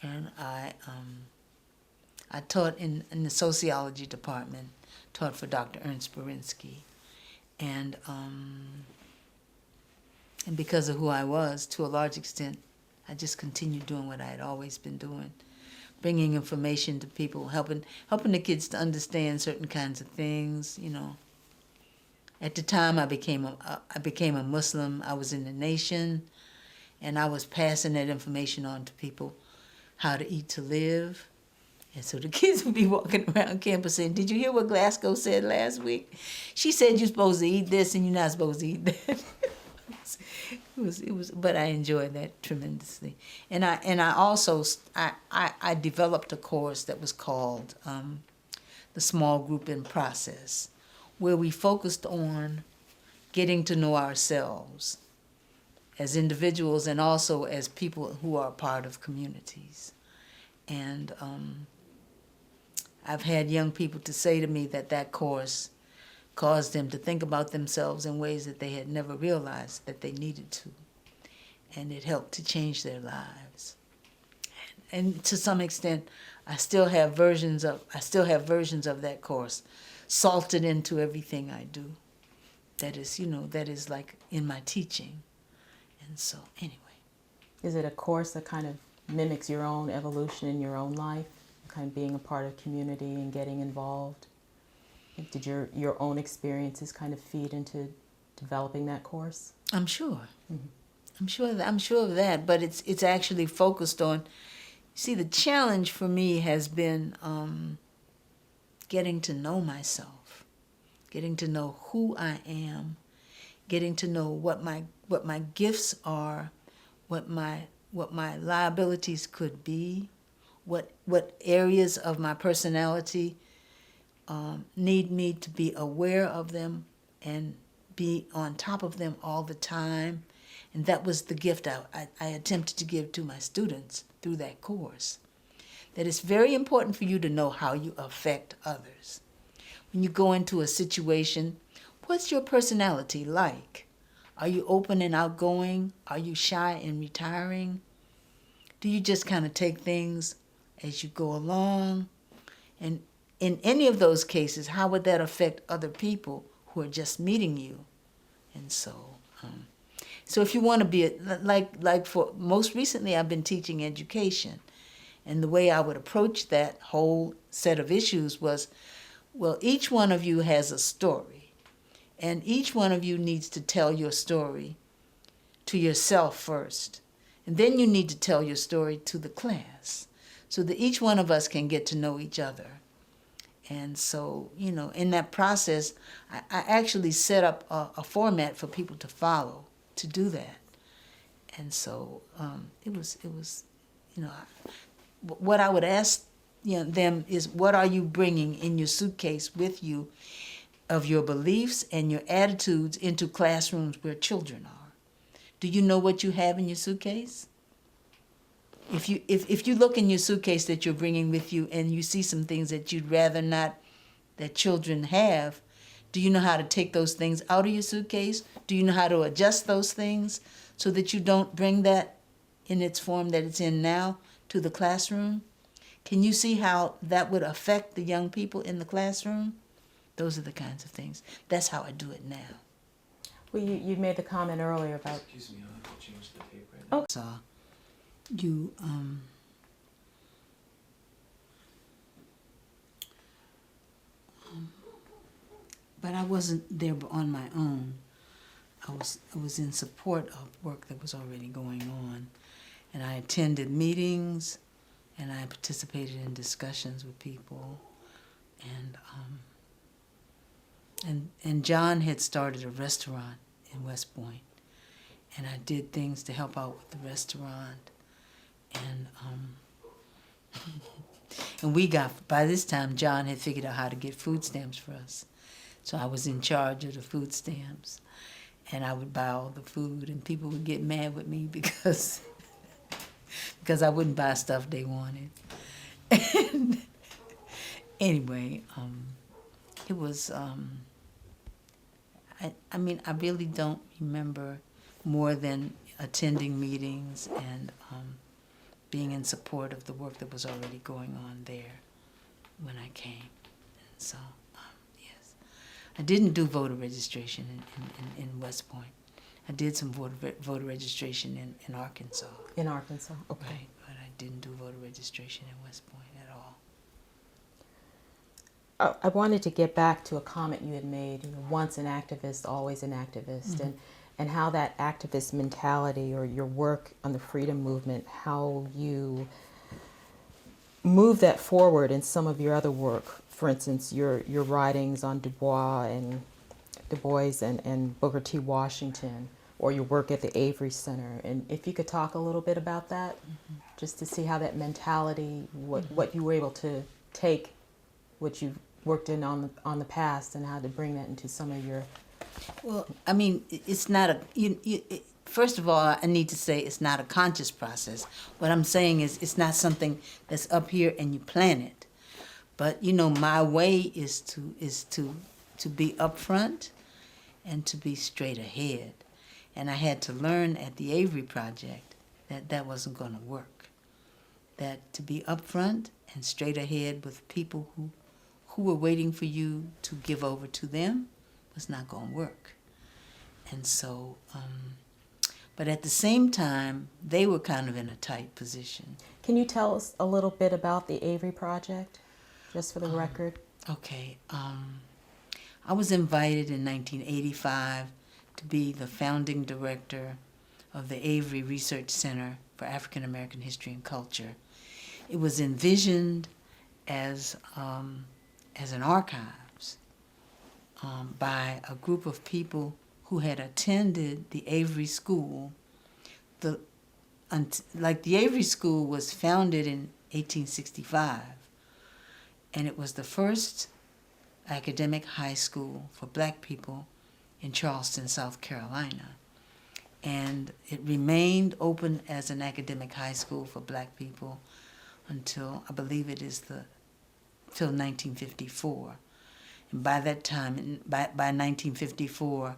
and I taught in the sociology department, taught for Dr. Ernst Berinsky, and because of who I was, to a large extent, I just continued doing what I had always been doing, bringing information to people, helping the kids to understand certain kinds of things, you know. At the time, I became a Muslim. I was in the nation, and I was passing that information on to people, how to eat to live. And so the kids would be walking around campus saying, "Did you hear what Glascoe said last week? She said you're supposed to eat this and you're not supposed to eat that." but I enjoyed that tremendously. And I also I developed a course that was called the Small Group in Process, where we focused on getting to know ourselves as individuals and also as people who are part of communities. And I've had young people to say to me that course caused them to think about themselves in ways that they had never realized that they needed to. And it helped to change their lives. And to some extent, I still have versions of that course salted into everything I do. That is like in my teaching. And so, anyway. Is it a course that kind of mimics your own evolution in your own life, kind of being a part of community and getting involved? Did your own experiences kind of feed into developing that course? I'm sure. Mm-hmm. I'm sure of that, but it's actually focused on. See, the challenge for me has been getting to know myself, getting to know who I am, getting to know what my gifts are, what my liabilities could be, what areas of my personality need me to be aware of them and be on top of them all the time. And that was the gift I attempted to give to my students through that course. That it's very important for you to know how you affect others. When you go into a situation, what's your personality like? Are you open and outgoing? Are you shy and retiring? Do you just kind of take things as you go along? And in any of those cases, how would that affect other people who are just meeting you? And so if you want to be, like for most recently, I've been teaching education. And the way I would approach that whole set of issues was, well, each one of you has a story. And each one of you needs to tell your story to yourself first. And then you need to tell your story to the class so that each one of us can get to know each other. And so, in that process, I actually set up a format for people to follow to do that. And so it was what I would ask them is, what are you bringing in your suitcase with you of your beliefs and your attitudes into classrooms where children are? Do you know what you have in your suitcase? If you look in your suitcase that you're bringing with you and you see some things that you'd rather not that children have, do you know how to take those things out of your suitcase? Do you know how to adjust those things so that you don't bring that in its form that it's in now to the classroom? Can you see how that would affect the young people in the classroom? Those are the kinds of things. That's how I do it now. Well, you made the comment earlier about... Excuse me, I'll have to change the paper. Oh. So you but I wasn't there on my own. I was in support of work that was already going on, and I attended meetings, and I participated in discussions with people, and John had started a restaurant in West Point, and I did things to help out with the restaurant, and and by this time John had figured out how to get food stamps for us. So I was in charge of the food stamps, and I would buy all the food, and people would get mad with me because I wouldn't buy stuff they wanted. And anyway, it was, I really don't remember more than attending meetings and being in support of the work that was already going on there when I came. And so, yes. I didn't do voter registration in West Point. I did some voter registration in Arkansas. In Arkansas, okay. Right, but I didn't do voter registration in West Point at all. I wanted to get back to a comment you had made, once an activist, always an activist, Mm-hmm. and how that activist mentality or your work on the freedom movement, how you move that forward in some of your other work. For instance, your writings on Du Bois and Booker T. Washington, or your work at the Avery Center. And if you could talk a little bit about that, just to see how that mentality, what you were able to take, what you worked in on the past, and how to bring that into some of your. Well, I mean, it's not a. First of all, I need to say it's not a conscious process. What I'm saying is it's not something that's up here and you plan it. But my way is to be upfront and to be straight ahead. And I had to learn at the Avery Project that wasn't going to work. That to be upfront and straight ahead with people who were waiting for you to give over to them was not going to work. And so, but at the same time, they were kind of in a tight position. Can you tell us a little bit about the Avery Project, just for the record? Okay. I was invited in 1985 to be the founding director of the Avery Research Center for African American History and Culture. It was envisioned as an archives by a group of people who had attended the Avery School. The Avery School was founded in 1865, and it was the first academic high school for black people in Charleston, South Carolina. And it remained open as an academic high school for black people until, I believe it is till 1954. And by that time, by 1954,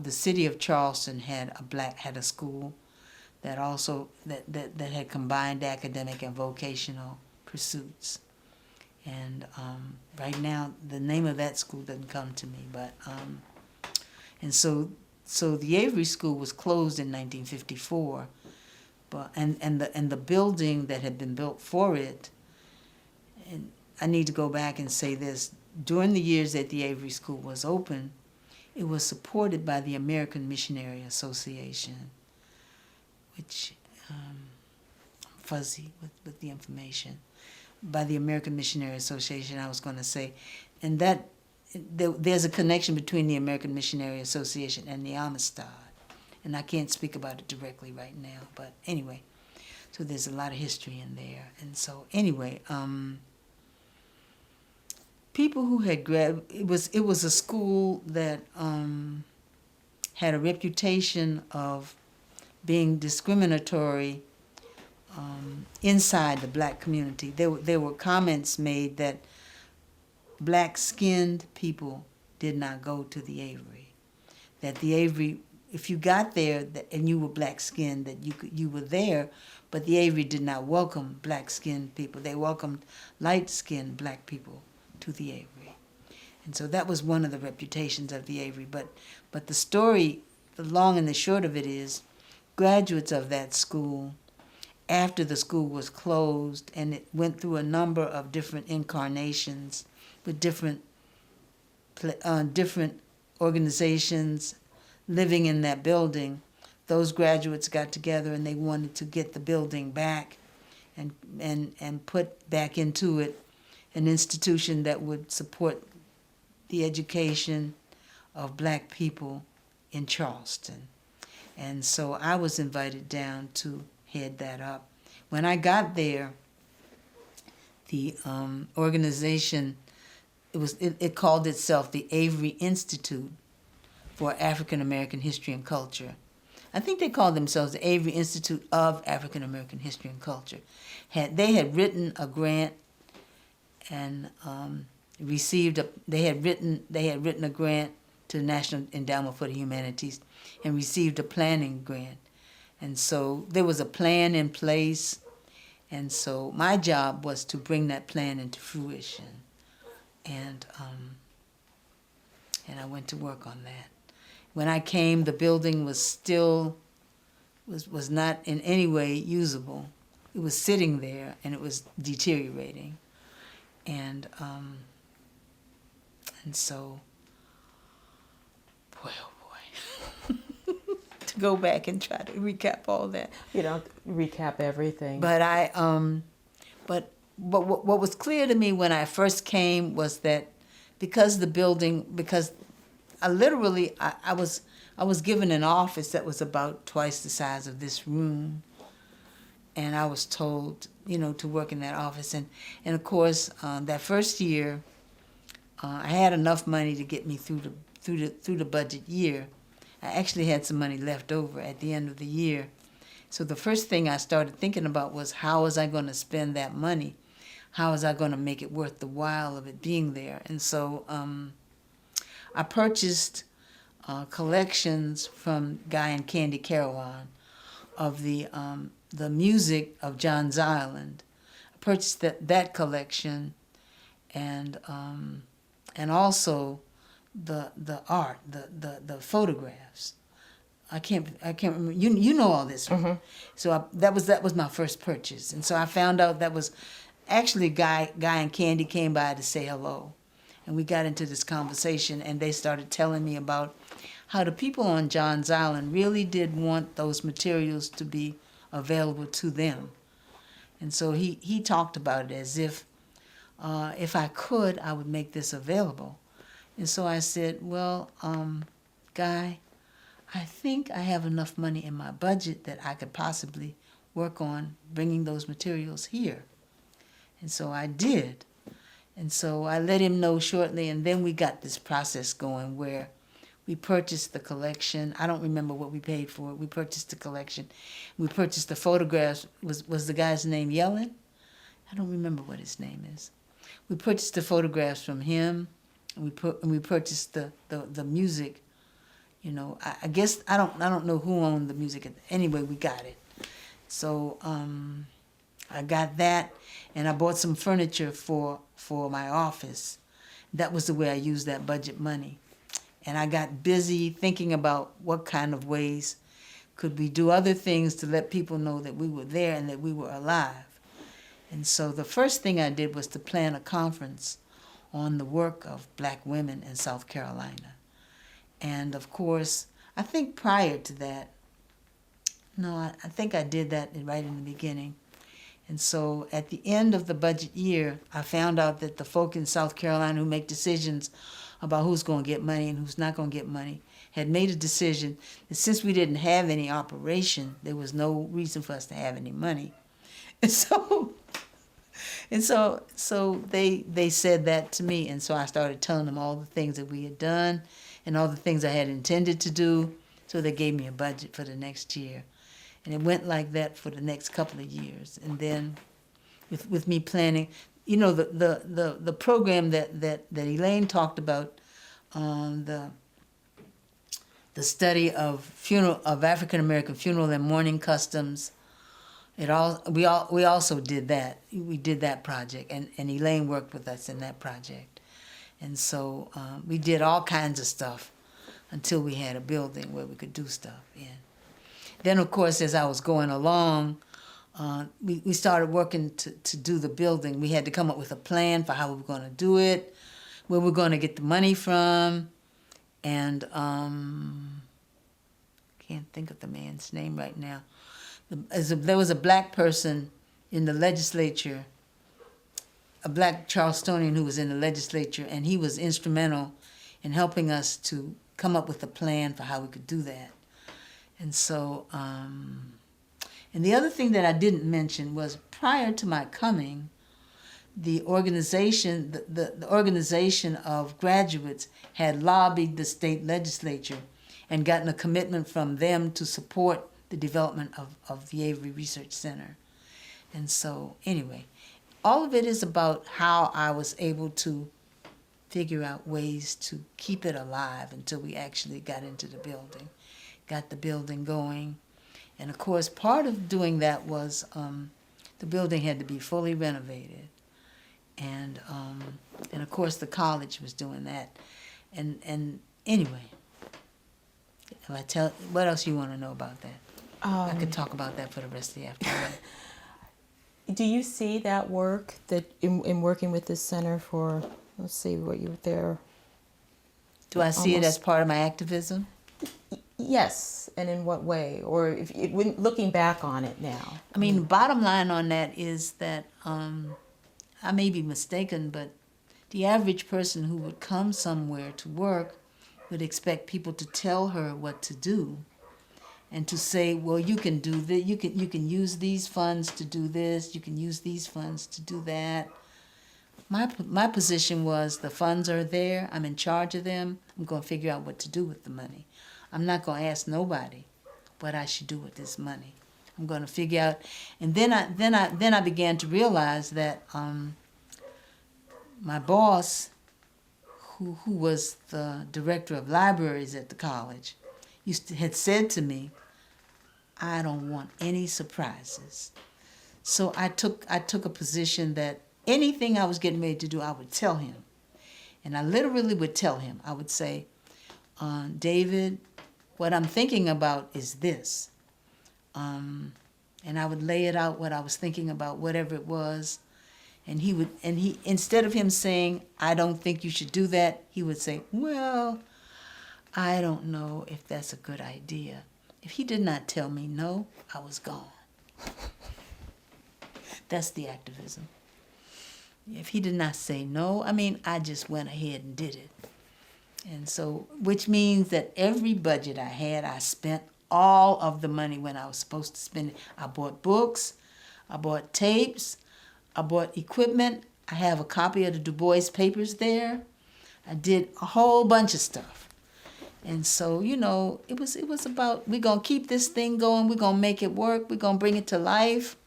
the city of Charleston had a school that had combined academic and vocational pursuits. And right now, the name of that school doesn't come to me, but and so the Avery School was closed in 1954, but and the building that had been built for it. And I need to go back and say this: during the years that the Avery School was open, it was supported by the American Missionary Association, which I'm fuzzy with the information. By the American Missionary Association, I was going to say, and that there's a connection between the American Missionary Association and the Amistad, and I can't speak about it directly right now, but anyway, so there's a lot of history in there. And so anyway, people who had it was a school that had a reputation of being discriminatory inside the black community. There were comments made that black-skinned people did not go to the Avery. That the Avery, if you got there and you were black-skinned, that you were there, but the Avery did not welcome black-skinned people. They welcomed light-skinned black people to the Avery. And so that was one of the reputations of the Avery. But the story, the long and the short of it is, graduates of that school, after the school was closed, and it went through a number of different incarnations with different organizations living in that building, those graduates got together and they wanted to get the building back and put back into it an institution that would support the education of black people in Charleston. And so I was invited down to head that up. When I got there, the organization, it called itself the Avery Institute for African American History and Culture. I think they called themselves the Avery Institute of African American History and Culture. They had written a grant and they had written a grant to the National Endowment for the Humanities and received a planning grant. And so there was a plan in place, and so my job was to bring that plan into fruition. And I went to work on that. When I came, the building was not in any way usable. It was sitting there, and it was deteriorating. And so, boy, oh boy. To go back and try to recap all that. You know, recap everything. But but what was clear to me when I first came was that because I I was given an office that was about twice the size of this room, and I was told, to work in that office. And of course, that first year, I had enough money to get me through the budget year. I actually had some money left over at the end of the year. So the first thing I started thinking about was, how was I going to spend that money? How was I going to make it worth the while of it being there? And so I purchased collections from Guy and Candy Carawan of the music of John's Island. I purchased that collection, and also the art, the photographs. I can't remember. You know all this, right? Mm-hmm. So that was my first purchase, and so I found out that was actually Guy and Candy came by to say hello, and we got into this conversation, and they started telling me about how the people on John's Island really did want those materials to be available to them, and so he talked about it as if I could, I would make this available. And so I said, well, Guy, I think I have enough money in my budget that I could possibly work on bringing those materials here. And so I did. And so I let him know shortly, and then we got this process going where we purchased the collection. I don't remember what we paid for it. We purchased the collection. We purchased the photographs. Was the guy's name Yellen? I don't remember what his name is. We purchased the photographs from him, and we purchased the music. I guess I don't know who owned the music. Anyway, we got it. So I got that, and I bought some furniture for my office. That was the way I used that budget money. And I got busy thinking about what kind of ways could we do other things to let people know that we were there and that we were alive. And so the first thing I did was to plan a conference on the work of black women in South Carolina. And of course, I think prior to that, I think I did that right in the beginning. And so at the end of the budget year, I found out that the folk in South Carolina who make decisions about who's going to get money and who's not going to get money had made a decision that since we didn't have any operation, there was no reason for us to have any money. And so they said that to me, and so I started telling them all the things that we had done and all the things I had intended to do. So they gave me a budget for the next year, and it went like that for the next couple of years. And then, with me planning, the program that Elaine talked about, the study of African American funeral and mourning customs. We also did that. We did that project, and Elaine worked with us in that project. And so we did all kinds of stuff until we had a building where we could do stuff in. Then, of course, as I was going along, we started working to do the building. We had to come up with a plan for how we were going to do it, where we were going to get the money from, and can't think of the man's name right now. There was a black person in the legislature, a black Charlestonian who was in the legislature, and he was instrumental in helping us to come up with a plan for how we could do that. And so, and the other thing that I didn't mention was prior to my coming, the organization, the organization of graduates had lobbied the state legislature and gotten a commitment from them to support the development of the Avery Research Center. And so, anyway, all of it is about how I was able to figure out ways to keep it alive until we actually got into the building, got the building going. And of course, part of doing that was the building had to be fully renovated. And of course, the college was doing that. And anyway, if I tell, what else you want to know about that? I could talk about that for the rest of the afternoon. Do you see that work that in working with this center for, let's see, what you were there? Do I see it as part of my activism? Yes, and in what way? Or looking back on it now? I mean, the bottom line on that is that I may be mistaken, but the average person who would come somewhere to work would expect people to tell her what to do and to say, well, you can do that, you can use these funds to do this, you can use these funds to do that. My position was the funds are there, I'm in charge of them, I'm going to figure out what to do with the money. I'm not going to ask nobody what I should do with this money. I'm going to figure out, and then I began to realize that my boss, who was the director of libraries at the college, had said to me, I don't want any surprises. So I took a position that anything I was getting ready to do, I would tell him. And I literally would tell him, I would say, David, what I'm thinking about is this. And I would lay it out what I was thinking about, whatever it was. And he instead of him saying, I don't think you should do that, he would say, well, I don't know if that's a good idea. If he did not tell me no, I was gone. That's the activism. If he did not say no, I just went ahead and did it. And so, which means that every budget I had, I spent all of the money when I was supposed to spend it. I bought books, I bought tapes, I bought equipment. I have a copy of the Du Bois papers there. I did a whole bunch of stuff. And so, it was about, we're going to keep this thing going, we're going to make it work, we're going to bring it to life.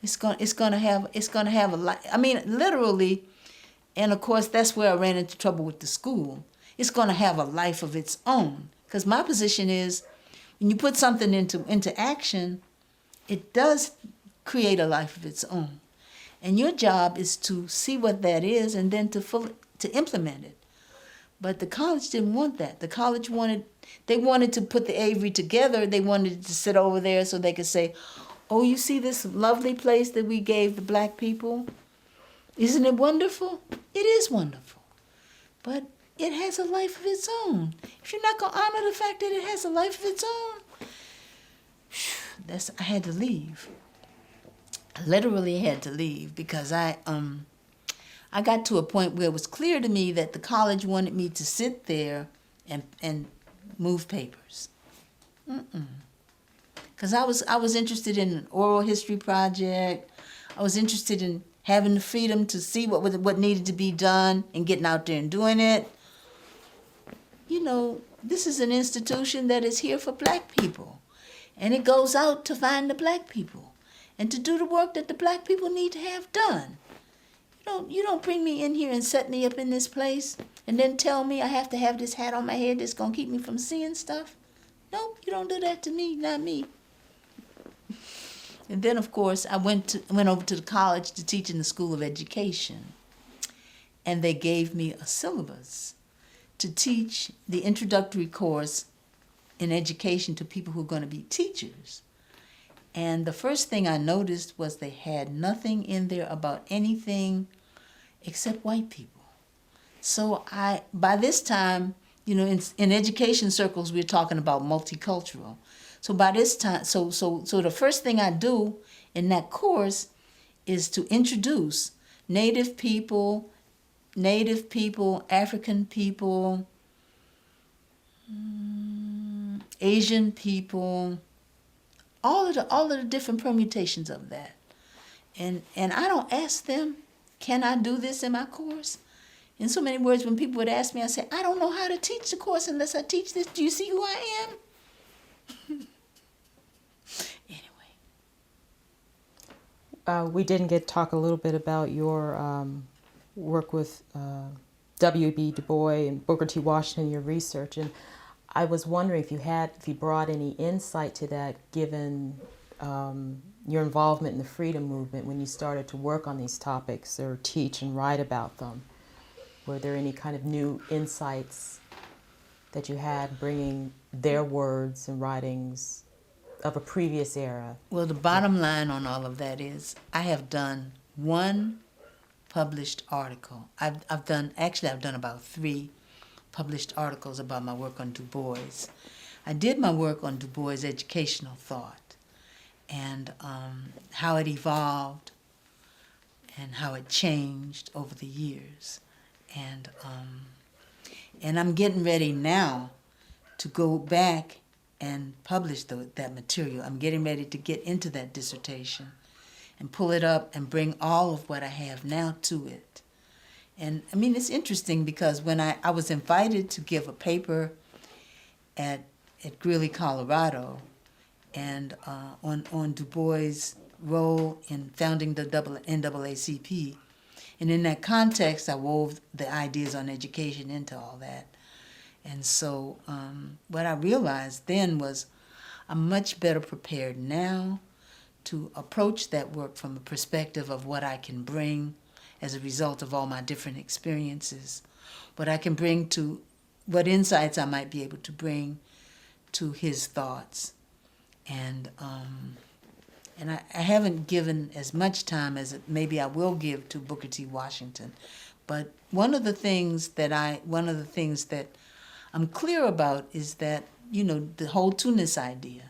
It's going to have a life. Literally, and of course that's where I ran into trouble with the school. It's going to have a life of its own. Because my position is, when you put something into action, it does create a life of its own. And your job is to see what that is and then to implement it. But the college didn't want that. The college wanted to put the Avery together. They wanted it to sit over there so they could say, oh, you see this lovely place that we gave the black people? Isn't it wonderful? It is wonderful. But it has a life of its own. If you're not going to honor the fact that it has a life of its own, I had to leave. I literally had to leave because I got to a point where it was clear to me that the college wanted me to sit there and move papers. Because I was interested in an oral history project. I was interested in having the freedom to see what needed to be done and getting out there and doing it. This is an institution that is here for black people. And it goes out to find the black people and to do the work that the black people need to have done. You don't bring me in here and set me up in this place and then tell me I have to have this hat on my head that's going to keep me from seeing stuff. Nope, you don't do that to me, not me. And then, of course, I went over to the college to teach in the School of Education. And they gave me a syllabus to teach the introductory course in education to people who are going to be teachers. And the first thing I noticed was they had nothing in there about anything except white people. So by this time, in education circles, we're talking about multicultural. So by this time, so the first thing I do in that course is to introduce Native people, African people, Asian people, all of the different permutations of that. And I don't ask them, can I do this in my course? In so many words, when people would ask me, I say, I don't know how to teach the course unless I teach this. Do you see who I am? Anyway. We didn't get to talk a little bit about your work with W.B. Du Bois and Booker T. Washington, your research. And I was wondering if you brought any insight to that, given your involvement in the freedom movement when you started to work on these topics or teach and write about them. Were there any kind of new insights that you had bringing their words and writings of a previous era? Well, the bottom line on all of that is I have done one published article. I've done about 3 published articles about my work on Du Bois. I did my work on Du Bois' educational thought and how it evolved and how it changed over the years. And And I'm getting ready now to go back and publish that material. I'm getting ready to get into that dissertation and pull it up and bring all of what I have now to it. And I mean, it's interesting because when I was invited to give a paper at Greeley, Colorado, and on Du Bois' role in founding the NAACP. And in that context, I wove the ideas on education into all that. And so what I realized then was I'm much better prepared now to approach that work from a perspective of what I can bring as a result of all my different experiences, what I can bring to, what insights I might be able to bring to his thoughts. And I haven't given as much time as maybe I will give to Booker T. Washington. But one of the things that I'm clear about is that, you know, the whole Tunis idea.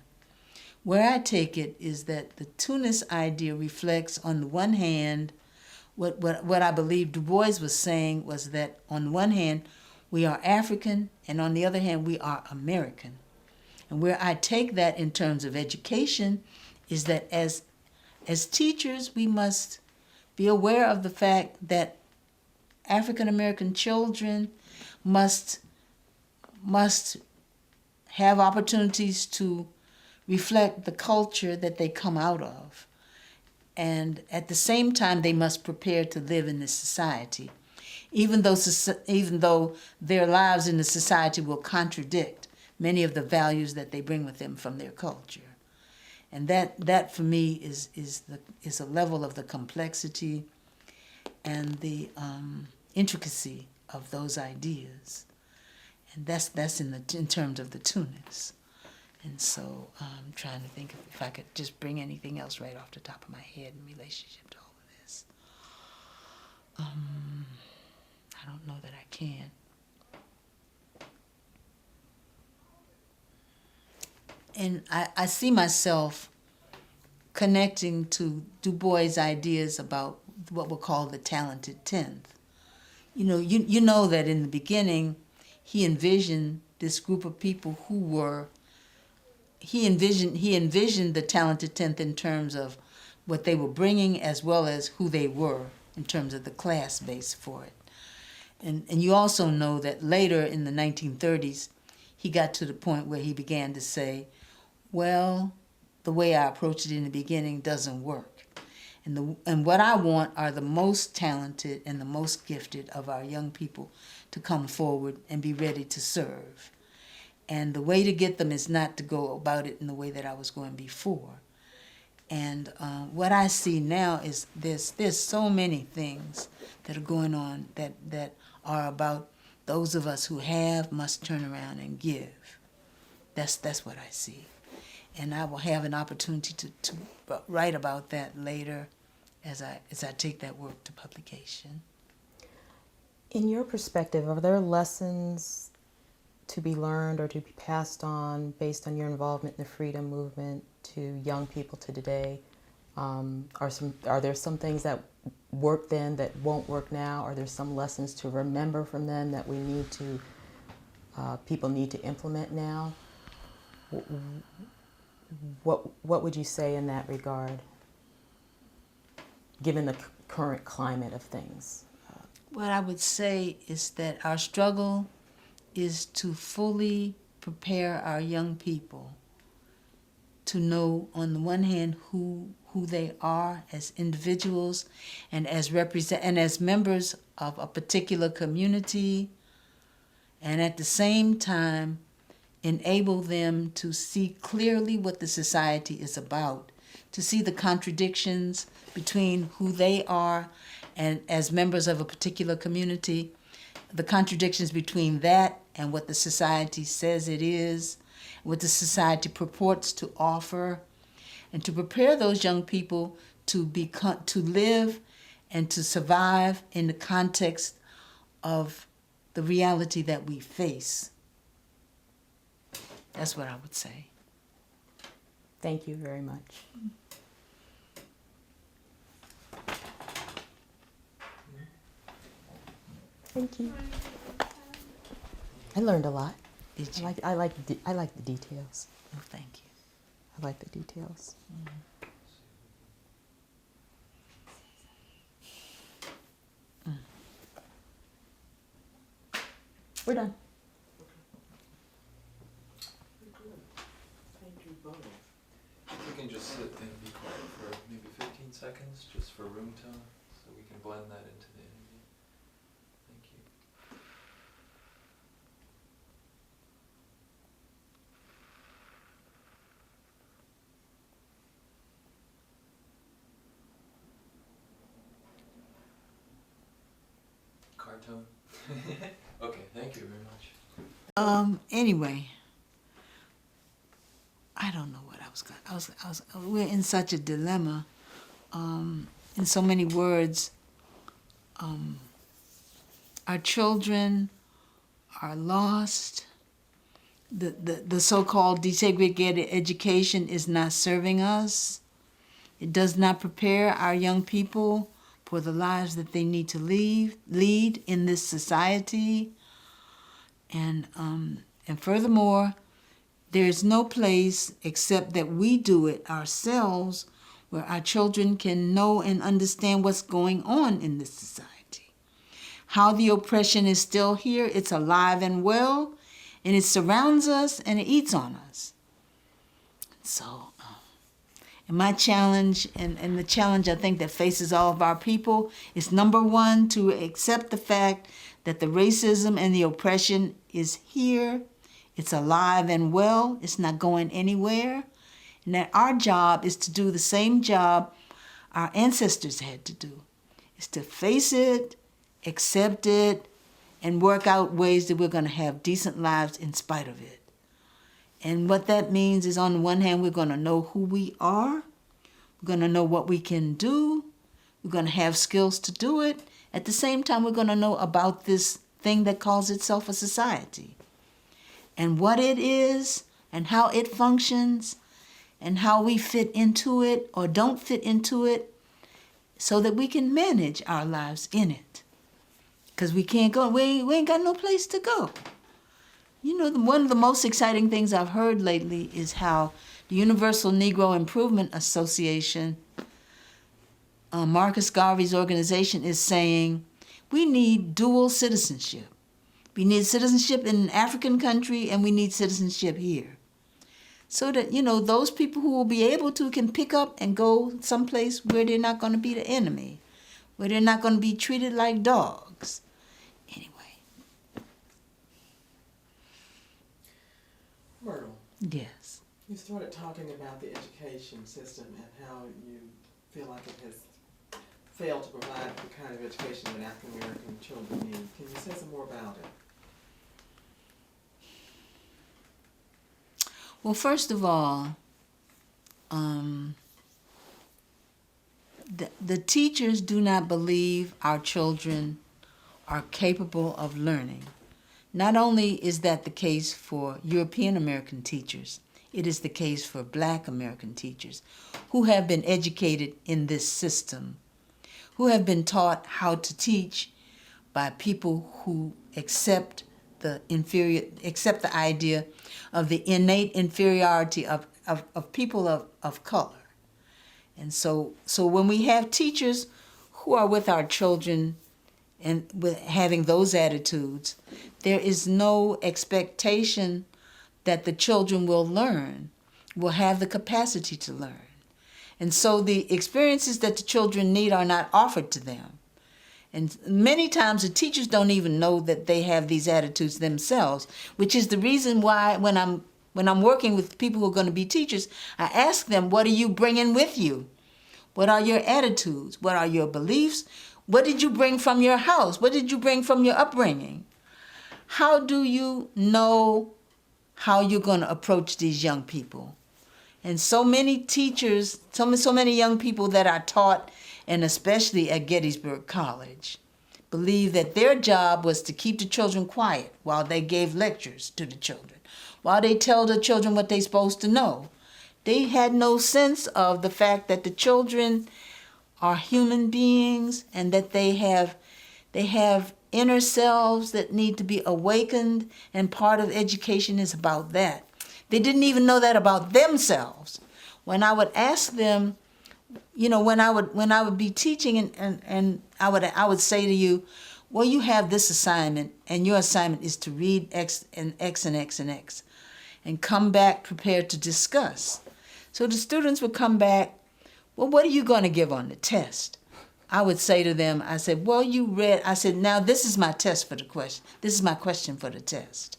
Where I take it is that the Tunis idea reflects, on the one hand, what I believe Du Bois was saying was that on the one hand, we are African, and on the other hand, we are American. And where I take that in terms of education is that as teachers, we must be aware of the fact that African American children must have opportunities to reflect the culture that they come out of. And at the same time, they must prepare to live in this society, even though their lives in the society will contradict many of the values that they bring with them from their culture. And that for me is a level of the complexity and the intricacy of those ideas. And that's in terms of the Tunis. And so I'm trying to think if I could just bring anything else right off the top of my head in relationship to all of this. I don't know that I can. And I see myself connecting to Du Bois' ideas about what we'll call the talented 10th. You know, you know that in the beginning, he envisioned this group of people who were, he envisioned the talented 10th in terms of what they were bringing as well as who they were in terms of the class base for it. And you also know that later in the 1930s, he got to the point where he began to say, well, the way I approached it in the beginning doesn't work. And what I want are the most talented and the most gifted of our young people to come forward and be ready to serve. And the way to get them is not to go about it in the way that I was going before. And what I see now is there's so many things that are going on that are about those of us who have must turn around and give. That's what I see. And I will have an opportunity to write about that later as I take that work to publication. In your perspective, are there lessons to be learned or to be passed on based on your involvement in the freedom movement to young people to today? Are there some things that worked then that won't work now? Are there some lessons to remember from them that we need to, people need to implement now? What would you say in that regard, given the current climate of things? What I would say is that our struggle is to fully prepare our young people to know, on the one hand, who they are as individuals and as members of a particular community, and at the same time enable them to see clearly what the society is about, to see the contradictions between who they are and as members of a particular community, the contradictions between that and what the society says it is, what the society purports to offer, and to prepare those young people to live and to survive in the context of the reality that we face. That's what I would say. Thank you very much. Thank you. I learned a lot. Did you? I like the details. Oh, thank you. I like the details. We're done. Thank you both. If we can just sit and be quiet for maybe 15 seconds, just for room tone, so we can blend that into the interview. Thank you. Cartone? Okay, thank you very much. Anyway, I don't know what we're in such a dilemma. In so many words, our children are lost. The so-called desegregated education is not serving us. It does not prepare our young people for the lives that they need to lead in this society. And furthermore, there is no place except that we do it ourselves where our children can know and understand what's going on in this society. How the oppression is still here, it's alive and well, and it surrounds us and it eats on us. So, and my challenge, and the challenge I think that faces all of our people, is number one, to accept the fact that the racism and the oppression is here. It's alive and well. It's not going anywhere. And that our job is to do the same job our ancestors had to do. Is to face it, accept it, and work out ways that we're going to have decent lives in spite of it. And what that means is, on the one hand, we're going to know who we are. We're going to know what we can do. We're going to have skills to do it. At the same time, we're going to know about this thing that calls itself a society, and what it is, and how it functions, and how we fit into it or don't fit into it, so that we can manage our lives in it. Because we can't go, we ain't got no place to go. You know, one of the most exciting things I've heard lately is how the Universal Negro Improvement Association, Marcus Garvey's organization, is saying we need dual citizenship. We need citizenship in an African country, and we need citizenship here. So that, you know, those people who will be able to can pick up and go someplace where they're not going to be the enemy, where they're not going to be treated like dogs. Anyway. Myrtle, Yes. you started talking about the education system and how you feel like it has failed to provide the kind of education that African American children need. Can you say some more about it? Well, first of all, the teachers do not believe our children are capable of learning. Not only is that the case for European American teachers, it is the case for Black American teachers who have been educated in this system, who have been taught how to teach by people who accept the idea of the innate inferiority of people of color. And so when we have teachers who are with our children and with having those attitudes, there is no expectation that the children will learn, will have the capacity to learn. And so the experiences that the children need are not offered to them. And many times the teachers don't even know that they have these attitudes themselves, which is the reason why when I'm working with people who are going to be teachers, I ask them, what are you bringing with you? What are your attitudes? What are your beliefs? What did you bring from your house? What did you bring from your upbringing? How do you know how you're going to approach these young people? And so many teachers, so many young people that are taught, and especially at Gettysburg College, believe that their job was to keep the children quiet while they gave lectures to the children, while they tell the children what they're supposed to know. They had no sense of the fact that the children are human beings and that they have inner selves that need to be awakened, and part of education is about that. They didn't even know that about themselves. When I would ask them, you know, when I would be teaching and I would say to you, well, you have this assignment, and your assignment is to read X and X and X and X, and come back prepared to discuss. So the students would come back, well, what are you going to give on the test? I would say to them, I said, well, you read, I said, now this is my test for the question. This is my question for the test.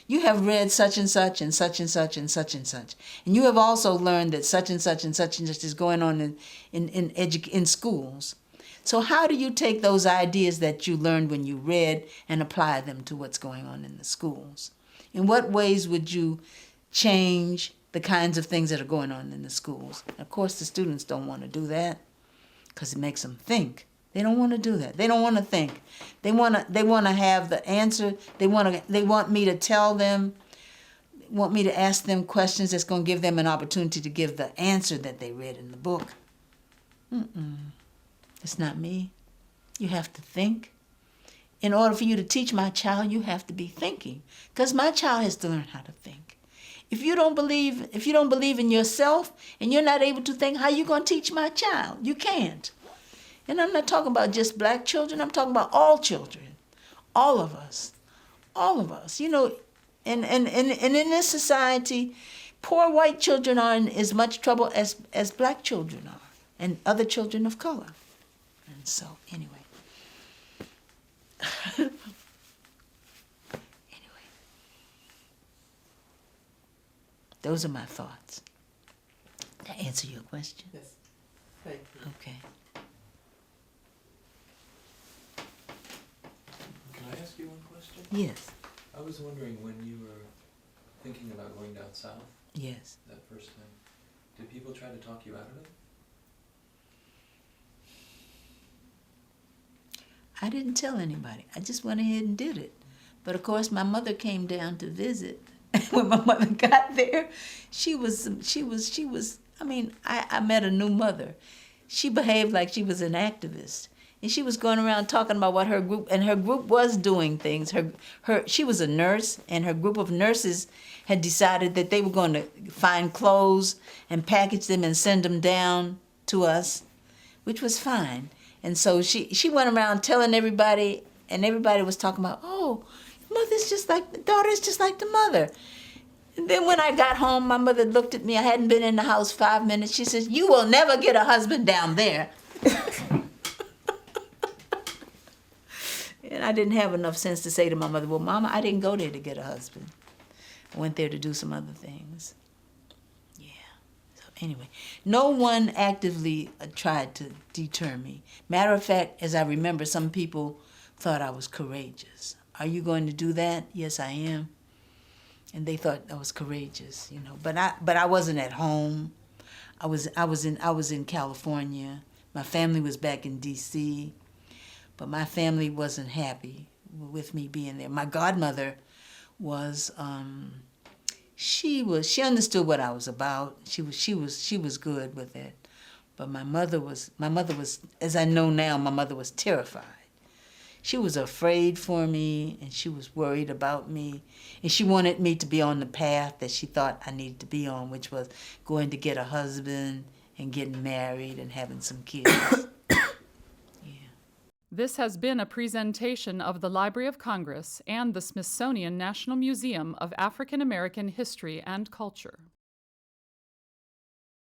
You have read such and such and such and such and such and such. And you have also learned that such and such and such and such is going on in schools. So how do you take those ideas that you learned when you read and apply them to what's going on in the schools? In what ways would you change the kinds of things that are going on in the schools? Of course, the students don't want to do that because it makes them think. They don't want to do that. They don't want to think. They want to have the answer. They want me to tell them, want me to ask them questions that's going to give them an opportunity to give the answer that they read in the book. It's not me. You have to think. In order for you to teach my child, you have to be thinking, because my child has to learn how to think. If you don't believe in yourself and you're not able to think, how are you going to teach my child? You can't. And I'm not talking about just black children. I'm talking about all children, all of us, you know. And in this society, poor white children are in as much trouble as black children are, and other children of color. And so, anyway. Those are my thoughts. Did I answer your question? Yes, thank you. Okay. Can I ask you one question? Yes. I was wondering, when you were thinking about going down south Yes. that first time, did people try to talk you out of it? I didn't tell anybody. I just went ahead and did it. But of course, my mother came down to visit. When my mother got there, she was, I mean, I met a new mother. She behaved like she was an activist. And she was going around talking about what her group was doing things. She was a nurse, and her group of nurses had decided that they were going to find clothes and package them and send them down to us, which was fine. And so she went around telling everybody, and everybody was talking about, oh, mother's just like, the daughter's just like the mother. And then when I got home, my mother looked at me. I hadn't been in the house 5 minutes. She says, you will never get a husband down there. And I didn't have enough sense to say to my mother, well, Mama, I didn't go there to get a husband. I went there to do some other things. Yeah. So anyway, no one actively tried to deter me. Matter of fact, as I remember, some people thought I was courageous. Are you going to do that? Yes, I am. And they thought I was courageous, you know. But I wasn't at home. I was in California. My family was back in D.C., but my family wasn't happy with me being there. My godmother was she understood what I was about. She was good with it. But my mother was, as I know now, my mother was terrified. She was afraid for me, and she was worried about me, and she wanted me to be on the path that she thought I needed to be on, which was going to get a husband and getting married and having some kids. This has been a presentation of the Library of Congress and the Smithsonian National Museum of African American History and Culture.